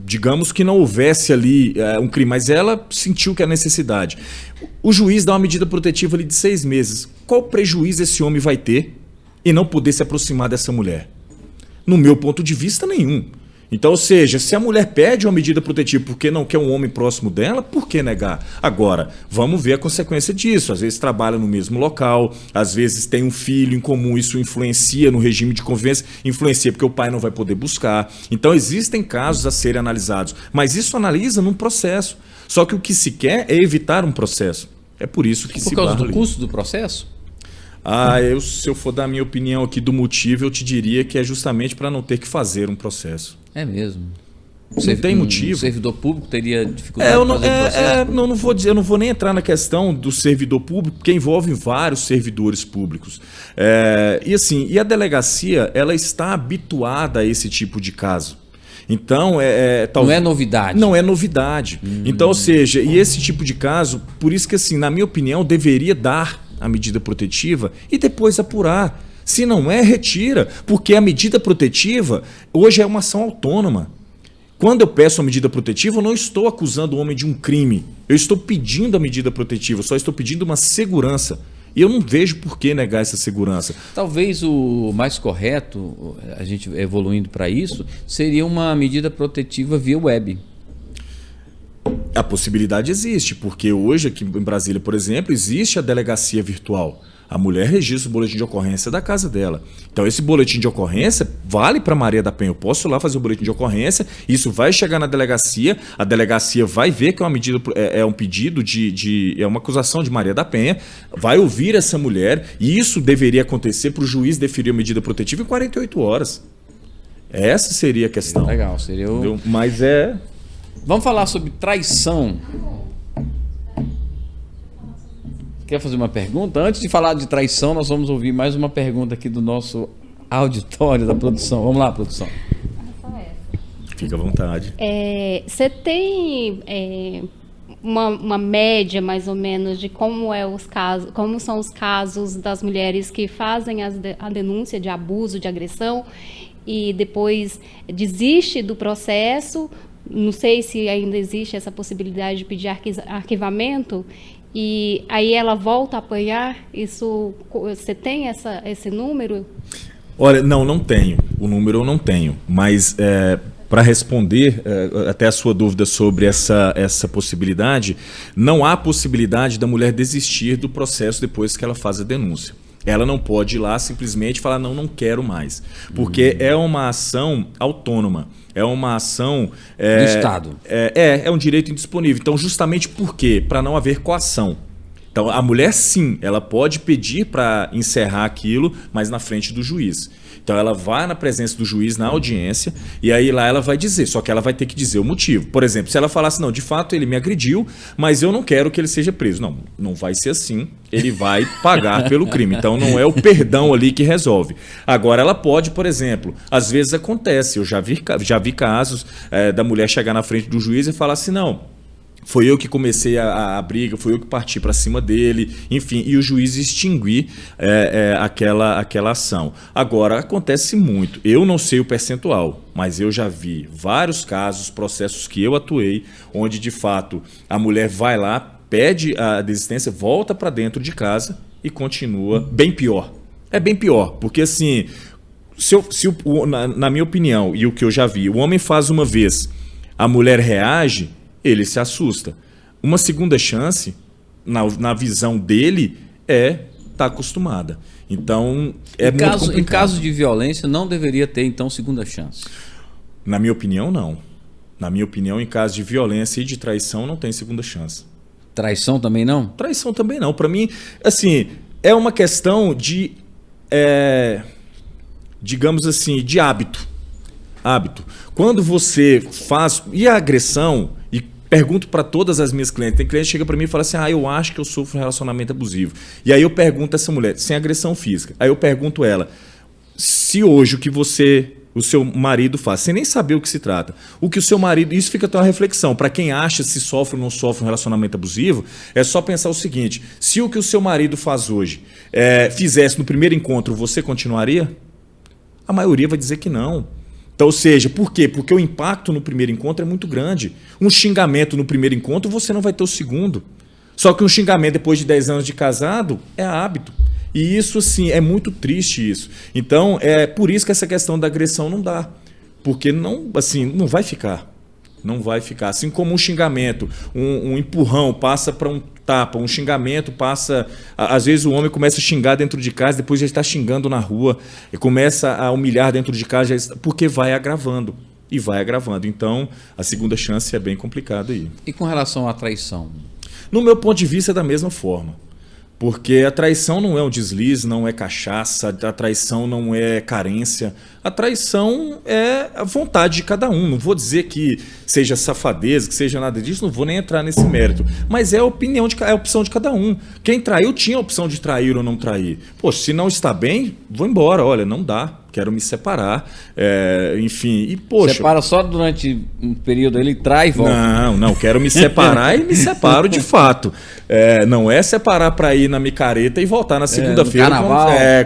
Digamos que não houvesse ali um crime, mas ela sentiu que é necessidade. O juiz dá uma medida protetiva ali de 6 meses. Qual prejuízo esse homem vai ter em não poder se aproximar dessa mulher? No meu ponto de vista, nenhum. Então, ou seja, se a mulher pede uma medida protetiva porque não quer um homem próximo dela, por que negar? Agora, vamos ver a consequência disso. Às vezes trabalha no mesmo local, às vezes tem um filho em comum, isso influencia no regime de convivência, influencia porque o pai não vai poder buscar. Então, existem casos a serem analisados, mas isso analisa num processo. Só que o que se quer é evitar um processo. É por isso que Por causa do custo do processo? Se eu for dar a minha opinião aqui do motivo, eu te diria que é justamente para não ter que fazer um processo. É mesmo. Não tem motivo. O servidor público teria dificuldade de fazer o processo? Eu não vou nem entrar na questão do servidor público, porque envolve vários servidores públicos. E a delegacia, ela está habituada a esse tipo de caso. Então, não é novidade. Não é novidade. Então, ou seja, e esse tipo de caso, por isso que, assim, na minha opinião, deveria dar a medida protetiva e depois apurar. Se não é, retira, porque a medida protetiva hoje é uma ação autônoma. Quando eu peço a medida protetiva, eu não estou acusando o homem de um crime. Eu estou pedindo a medida protetiva, eu só estou pedindo uma segurança. E eu não vejo por que negar essa segurança. Talvez o mais correto, a gente evoluindo para isso, seria uma medida protetiva via web. A possibilidade existe, porque hoje aqui em Brasília, por exemplo, existe a delegacia virtual. A mulher registra o boletim de ocorrência da casa dela. Então esse boletim de ocorrência vale para Maria da Penha. Eu posso ir lá fazer o boletim de ocorrência, isso vai chegar na delegacia, a delegacia vai ver que é uma medida, é um pedido é uma acusação de Maria da Penha, vai ouvir essa mulher e isso deveria acontecer para o juiz deferir a medida protetiva em 48 horas. Essa seria a questão. Legal, seria o... Mas é... Vamos falar sobre traição. Quer fazer uma pergunta? Antes de falar de traição, nós vamos ouvir mais uma pergunta aqui do nosso auditório da produção. Vamos lá, produção. Fica à vontade. Você tem uma média, mais ou menos, de como são os casos das mulheres que fazem a denúncia de abuso, de agressão, e depois desiste do processo? Não sei se ainda existe essa possibilidade de pedir arquivamento, e aí ela volta a apanhar. Isso, você tem esse número? Olha, não tenho. O número eu não tenho. Mas para responder até a sua dúvida sobre essa possibilidade, não há possibilidade da mulher desistir do processo depois que ela faz a denúncia. Ela não pode ir lá simplesmente falar, não quero mais. Porque é uma ação autônoma. É uma ação... do Estado. É um direito indisponível. Então, justamente por quê? Para não haver coação. Então, a mulher, sim, ela pode pedir para encerrar aquilo, mas na frente do juiz. Então, ela vai na presença do juiz, na audiência, e aí lá ela vai dizer, só que ela vai ter que dizer o motivo. Por exemplo, se ela falasse, não, de fato ele me agrediu, mas eu não quero que ele seja preso. Não vai ser assim, ele vai pagar pelo crime. Então, não é o perdão ali que resolve. Agora, ela pode, por exemplo, às vezes acontece, eu já vi casos da mulher chegar na frente do juiz e falar assim, não, foi eu que comecei a briga, foi eu que parti para cima dele, enfim, e o juiz extinguir aquela ação. Agora, acontece muito, eu não sei o percentual, mas eu já vi vários casos, processos que eu atuei, onde de fato a mulher vai lá, pede a desistência, volta para dentro de casa e continua bem pior. É bem pior, porque assim, na minha opinião, e o que eu já vi, o homem faz uma vez, a mulher reage, ele se assusta. Uma segunda chance, na visão dele, tá acostumada. Então, muito complicado. Em caso de violência, não deveria ter, então, segunda chance? Na minha opinião, não. Na minha opinião, em caso de violência e de traição, não tem segunda chance. Traição também não? Traição também não. Para mim, assim, é uma questão de, digamos assim, de hábito. Quando você faz... E a agressão... Pergunto para todas as minhas clientes. Tem cliente que chega para mim e fala assim, eu acho que eu sofro um relacionamento abusivo. E aí eu pergunto a essa mulher, sem agressão física. Aí eu pergunto a ela, se hoje o seu marido faz, sem nem saber o que se trata, o que o seu marido... Isso fica até uma reflexão. Para quem acha se sofre ou não sofre um relacionamento abusivo, é só pensar o seguinte, se o que o seu marido faz hoje fizesse no primeiro encontro, você continuaria? A maioria vai dizer que não. Então, ou seja, por quê? Porque o impacto no primeiro encontro é muito grande. Um xingamento no primeiro encontro, você não vai ter o segundo. Só que um xingamento depois de 10 anos de casado é hábito. E isso, assim, é muito triste isso. Então, é por isso que essa questão da agressão não dá. Porque não vai ficar. Não vai ficar. Assim como um xingamento, um empurrão passa para um tapa, um xingamento passa... Às vezes o homem começa a xingar dentro de casa, depois já está xingando na rua, e começa a humilhar dentro de casa, porque vai agravando. E vai agravando. Então, a segunda chance é bem complicada aí. E com relação à traição? No meu ponto de vista, é da mesma forma. Porque a traição não é um deslize, não é cachaça, a traição não é carência. A traição é a vontade de cada um. Não vou dizer que seja safadeza, que seja nada disso, não vou nem entrar nesse mérito. Mas é a opção de cada um. Quem traiu tinha a opção de trair ou não trair. Poxa, se não está bem, vou embora. Olha, não dá. quero me separar, enfim, e poxa... Separa só durante um período, ele trai e volta. Não, quero me separar e me separo de fato. Não é separar para ir na micareta e voltar na segunda-feira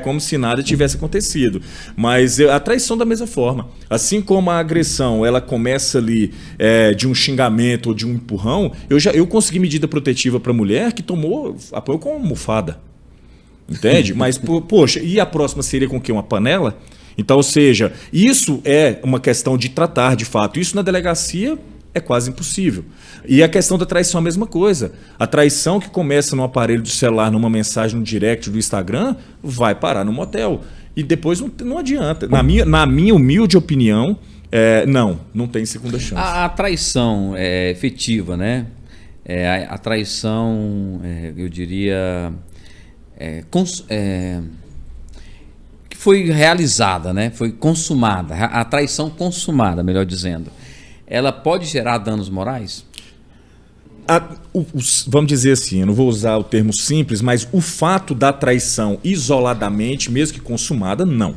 como se nada tivesse acontecido. Mas a traição da mesma forma. Assim como a agressão, ela começa ali de um xingamento ou de um empurrão, eu consegui medida protetiva para a mulher que apoiou com uma almofada. Entende? Mas, poxa, e a próxima seria com o quê? Uma panela? Então, ou seja, isso é uma questão de tratar de fato. Isso na delegacia é quase impossível. E a questão da traição é a mesma coisa. A traição que começa no aparelho do celular, numa mensagem no direct do Instagram, vai parar no motel. E depois não adianta. Na minha humilde opinião, não tem segunda chance. A traição efetiva, né? A traição, eu diria... que foi realizada, né? Foi consumada, a traição consumada, melhor dizendo, ela pode gerar danos morais? Vamos dizer assim, eu não vou usar o termo simples, mas o fato da traição isoladamente, mesmo que consumada, não.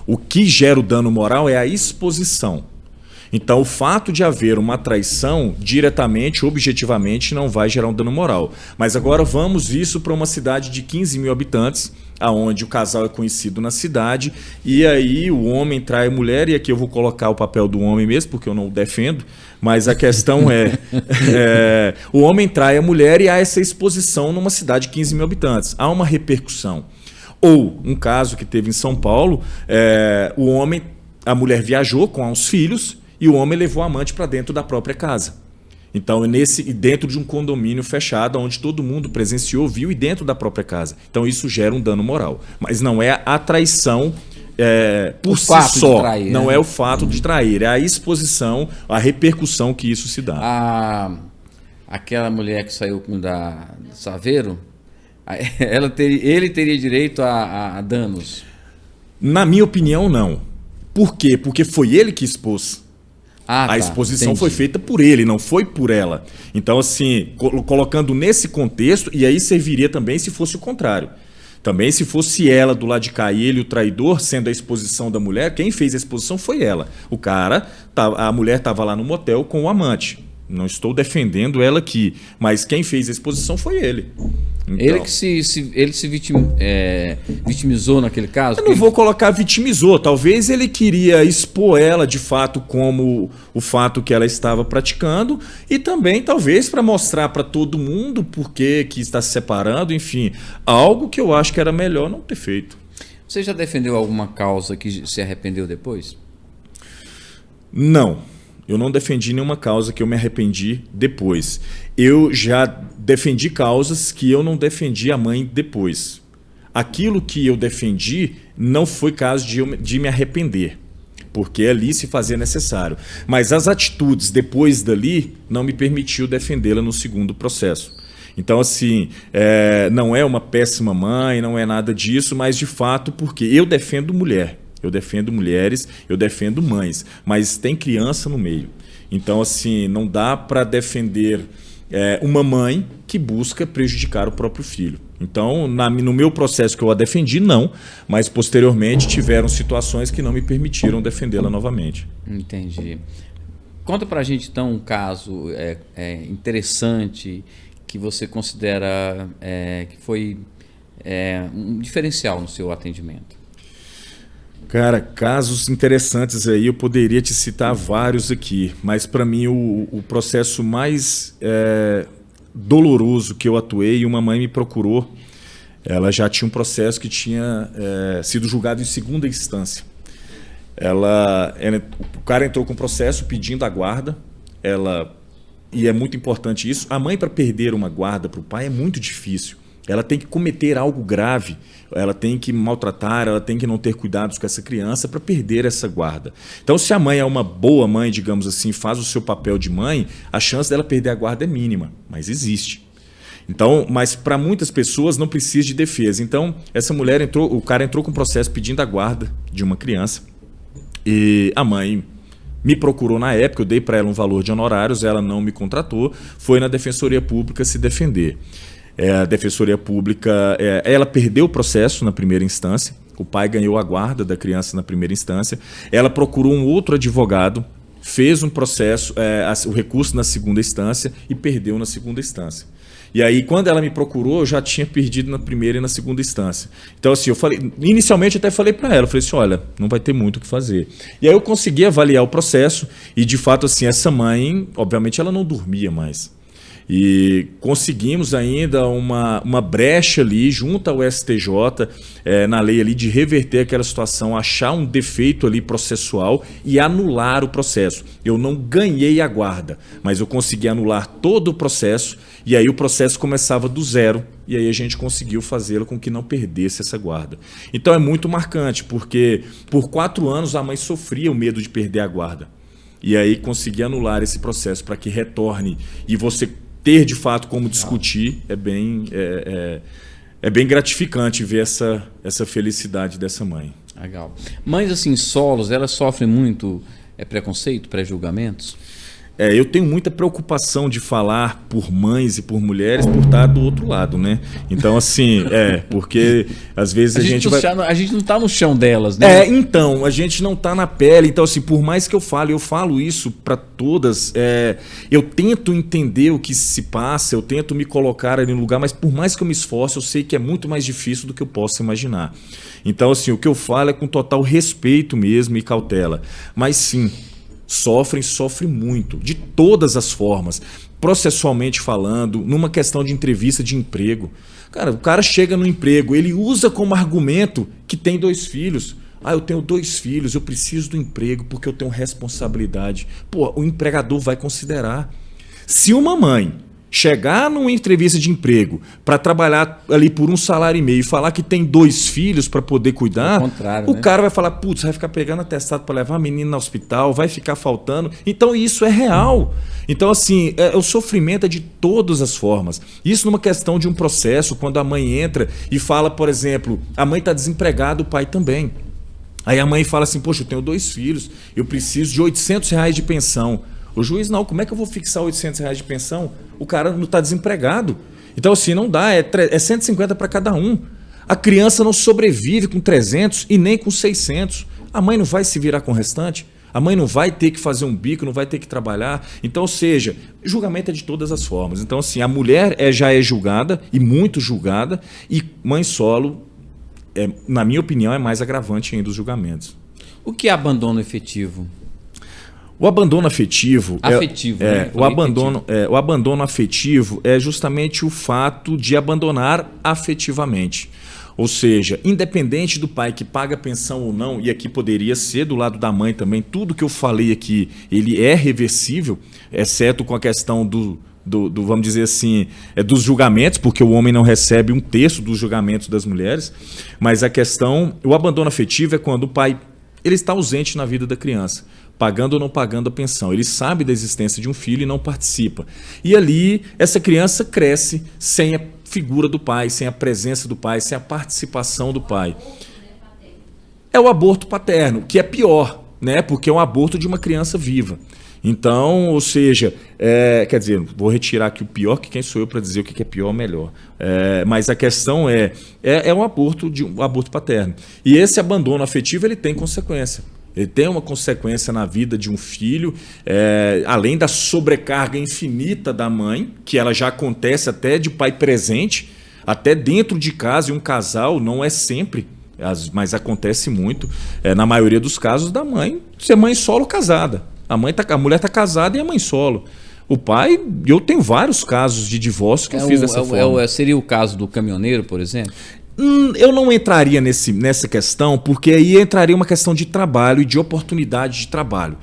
O que gera o dano moral é a exposição. Então, o fato de haver uma traição, diretamente, objetivamente, não vai gerar um dano moral. Mas agora vamos isso para uma cidade de 15 mil habitantes, aonde o casal é conhecido na cidade, e aí o homem trai a mulher, e aqui eu vou colocar o papel do homem mesmo, porque eu não o defendo, mas a questão o homem trai a mulher e há essa exposição numa cidade de 15 mil habitantes. Há uma repercussão. Ou, um caso que teve em São Paulo, a mulher viajou com os filhos, e o homem levou a amante para dentro da própria casa. Então, dentro de um condomínio fechado, onde todo mundo presenciou, viu, e dentro da própria casa. Então, isso gera um dano moral. Mas não é a traição por si só. Trair, não é o fato de trair, é a exposição, a repercussão que isso se dá. Aquela mulher que saiu da Saveiro, ele teria direito a danos? Na minha opinião, não. Por quê? Porque foi ele que expôs. A exposição foi feita por ele, não foi por ela. Então, assim, colocando nesse contexto, e aí serviria também se fosse o contrário. Também se fosse ela do lado de cá e ele o traidor, sendo a exposição da mulher, quem fez a exposição foi ela. A mulher estava lá no motel com o amante. Não estou defendendo ela aqui, mas quem fez a exposição foi ele. Então, ele se vitimizou naquele caso? Eu não vou colocar vitimizou. Talvez ele queria expor ela de fato como o fato que ela estava praticando e também talvez para mostrar para todo mundo por que está se separando, enfim, algo que eu acho que era melhor não ter feito. Você já defendeu alguma causa que se arrependeu depois? Não. Eu não defendi nenhuma causa que eu me arrependi depois. Eu já defendi causas que eu não defendi a mãe depois. Aquilo que eu defendi não foi caso de me arrepender, porque ali se fazia necessário. Mas as atitudes depois dali não me permitiu defendê-la no segundo processo. Então, assim, não é uma péssima mãe, não é nada disso, mas de fato porque eu defendo mulher. Eu defendo mulheres, eu defendo mães, mas tem criança no meio. Então, assim, não dá para defender uma mãe que busca prejudicar o próprio filho. Então, no meu processo que eu a defendi, não, mas posteriormente tiveram situações que não me permitiram defendê-la novamente. Entendi. Conta pra gente, então, um caso interessante que você considera que foi um diferencial no seu atendimento. Cara, casos interessantes aí, eu poderia te citar vários aqui, mas para mim o processo mais doloroso que eu atuei, uma mãe me procurou, ela já tinha um processo que tinha sido julgado em segunda instância. O cara entrou com o processo pedindo a guarda, e é muito importante isso, a mãe para perder uma guarda para o pai é muito difícil. Ela tem que cometer algo grave, ela tem que maltratar, ela tem que não ter cuidados com essa criança para perder essa guarda. Então, se a mãe é uma boa mãe, digamos assim, faz o seu papel de mãe, a chance dela perder a guarda é mínima, mas existe. Então, mas para muitas pessoas não precisa de defesa. Então, essa mulher o cara entrou com um processo pedindo a guarda de uma criança e a mãe me procurou na época, eu dei para ela um valor de honorários, ela não me contratou, foi na Defensoria Pública se defender. A Defensoria Pública, ela perdeu o processo na primeira instância, o pai ganhou a guarda da criança na primeira instância, ela procurou um outro advogado, fez um processo, o recurso na segunda instância e perdeu na segunda instância. E aí, quando ela me procurou, eu já tinha perdido na primeira e na segunda instância. Então, assim, inicialmente até falei para ela, eu falei assim, olha, não vai ter muito o que fazer. E aí eu consegui avaliar o processo e, de fato, assim, essa mãe, obviamente, ela não dormia mais. E conseguimos ainda uma brecha ali junto ao STJ, na lei ali de reverter aquela situação, achar um defeito ali processual e anular o processo. Eu não ganhei a guarda, mas eu consegui anular todo o processo e aí o processo começava do zero e aí a gente conseguiu fazê-lo com que não perdesse essa guarda. Então é muito marcante, porque por 4 anos a mãe sofria o medo de perder a guarda. E aí consegui anular esse processo para que retorne e você ter de fato como discutir é bem gratificante ver essa felicidade dessa mãe. Legal. Mães assim, solos, elas sofrem muito preconceito, pré-julgamentos? Eu tenho muita preocupação de falar por mães e por mulheres por estar do outro lado, né? Então, assim, porque às vezes a gente vai... A gente não está no chão delas, né? Então, a gente não está na pele. Então, assim, por mais que eu falo isso para todas, eu tento entender o que se passa, eu tento me colocar ali no lugar, mas por mais que eu me esforce, eu sei que é muito mais difícil do que eu possa imaginar. Então, assim, o que eu falo é com total respeito mesmo e cautela. Mas, sim, sofre muito, de todas as formas, processualmente falando, numa questão de entrevista de emprego. Cara, o cara chega no emprego, ele usa como argumento que tem 2 filhos. Eu tenho 2 filhos, eu preciso do emprego porque eu tenho responsabilidade. Pô, o empregador vai considerar. Se uma mãe chegar numa entrevista de emprego para trabalhar ali por 1,5 salário e falar que tem 2 filhos para poder cuidar, o cara vai falar, putz, vai ficar pegando atestado para levar a menina no hospital, vai ficar faltando. Então isso é real. Então assim, o sofrimento é de todas as formas. Isso numa questão de um processo, quando a mãe entra e fala, por exemplo, a mãe está desempregada, o pai também. Aí a mãe fala assim, poxa, eu tenho 2 filhos, eu preciso de R$800 de pensão. O juiz, não, como é que eu vou fixar R$800 de pensão? O cara não está desempregado. Então, assim, não dá, é 150 para cada um. A criança não sobrevive com 300 e nem com 600. A mãe não vai se virar com o restante. A mãe não vai ter que fazer um bico, não vai ter que trabalhar. Então, ou seja, julgamento é de todas as formas. Então, assim, a mulher já é julgada, e muito julgada, e mãe solo, na minha opinião, é mais agravante ainda os julgamentos. O que é abandono efetivo? O abandono afetivo, né? O abandono afetivo é justamente o fato de abandonar afetivamente. Ou seja, independente do pai que paga pensão ou não, e aqui poderia ser do lado da mãe também, tudo que eu falei aqui, ele é reversível, exceto com a questão vamos dizer assim, dos julgamentos, porque o homem não recebe 1/3 dos julgamentos das mulheres, mas o abandono afetivo é quando o pai ele está ausente na vida da criança, pagando ou não pagando a pensão. Ele sabe da existência de um filho e não participa. E ali, essa criança cresce sem a figura do pai, sem a presença do pai, sem a participação do pai. É o aborto paterno, que é pior, né? Porque é um aborto de uma criança viva. Então, ou seja, quer dizer, vou retirar aqui o pior, que quem sou eu para dizer o que é pior ou melhor. Mas a questão é um aborto paterno. E esse abandono afetivo ele tem consequência. Ele tem uma consequência na vida de um filho, além da sobrecarga infinita da mãe, que ela já acontece até de pai presente, até dentro de casa, e um casal não é sempre, mas acontece muito, na maioria dos casos, da mãe ser mãe solo casada. A mulher está casada e é mãe solo. O pai, eu tenho vários casos de divórcio que eu fiz dessa forma. Seria o caso do caminhoneiro, por exemplo? Eu não entraria nessa questão, porque aí entraria uma questão de trabalho e de oportunidade de trabalho.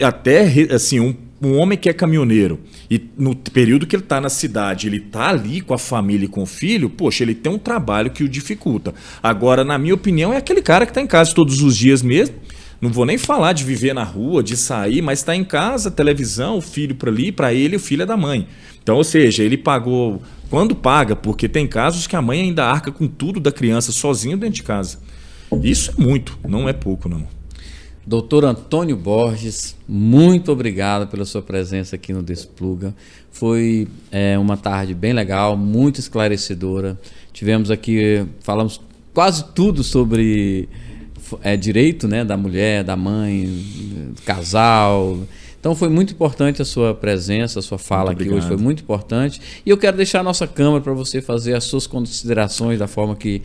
Até assim, um homem que é caminhoneiro e no período que ele está na cidade, ele está ali com a família e com o filho, poxa, ele tem um trabalho que o dificulta. Agora, na minha opinião, é aquele cara que está em casa todos os dias mesmo. Não vou nem falar de viver na rua, de sair, mas está em casa, televisão, o filho para ali, para ele, o filho é da mãe. Então, ou seja, ele pagou, quando paga, porque tem casos que a mãe ainda arca com tudo da criança sozinho dentro de casa. Isso é muito, não é pouco, não. Doutor Antônio Borges, muito obrigado pela sua presença aqui no Despluga. Foi uma tarde bem legal, muito esclarecedora. Tivemos aqui, falamos quase tudo sobre direito, né, da mulher, da mãe, do casal. Então foi muito importante a sua presença, a sua fala aqui hoje foi muito importante. E eu quero deixar a nossa câmera para você fazer as suas considerações da forma que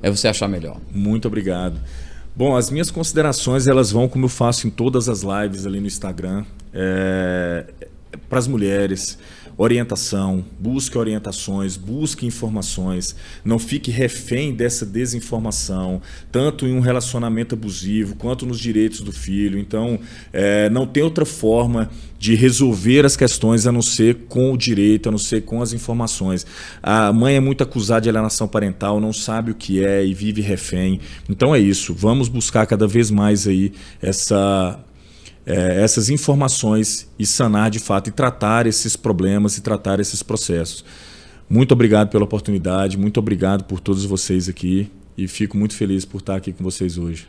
você achar melhor. Muito obrigado. Bom, as minhas considerações, elas vão como eu faço em todas as lives ali no Instagram, para as mulheres. Orientação, busque orientações, busque informações, não fique refém dessa desinformação, tanto em um relacionamento abusivo quanto nos direitos do filho. Então, não tem outra forma de resolver as questões a não ser com o direito, a não ser com as informações. A mãe é muito acusada de alienação parental, não sabe o que é e vive refém. Então é isso, vamos buscar cada vez mais aí essas informações e sanar de fato e tratar esses problemas e tratar esses processos. Muito obrigado pela oportunidade, muito obrigado por todos vocês aqui e fico muito feliz por estar aqui com vocês hoje.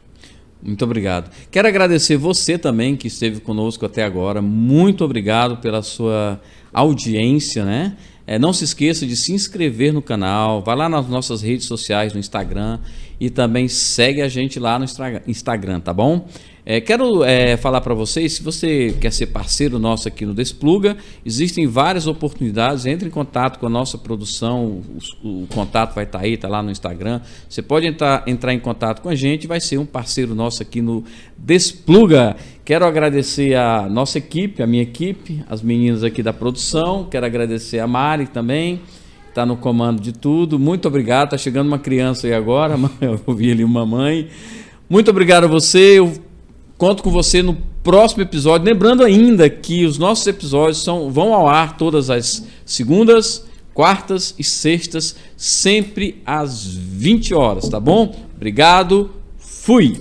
Muito obrigado. Quero agradecer você também que esteve conosco até agora. Muito obrigado pela sua audiência, né? Não se esqueça de se inscrever no canal, vai lá nas nossas redes sociais, no Instagram e também segue a gente lá no Instagram, tá bom? Quero falar para vocês, se você quer ser parceiro nosso aqui no Despluga, existem várias oportunidades, entre em contato com a nossa produção, o contato vai estar aí, está lá no Instagram, você pode entrar em contato com a gente, vai ser um parceiro nosso aqui no Despluga. Quero agradecer a nossa equipe, a minha equipe, as meninas aqui da produção, quero agradecer a Mari também, está no comando de tudo, muito obrigado, está chegando uma criança aí agora, eu ouvi ali uma mãe, muito obrigado a você, conto com você no próximo episódio. Lembrando ainda que os nossos episódios vão ao ar todas as segundas, quartas e sextas, sempre às 20 horas, tá bom? Obrigado, fui!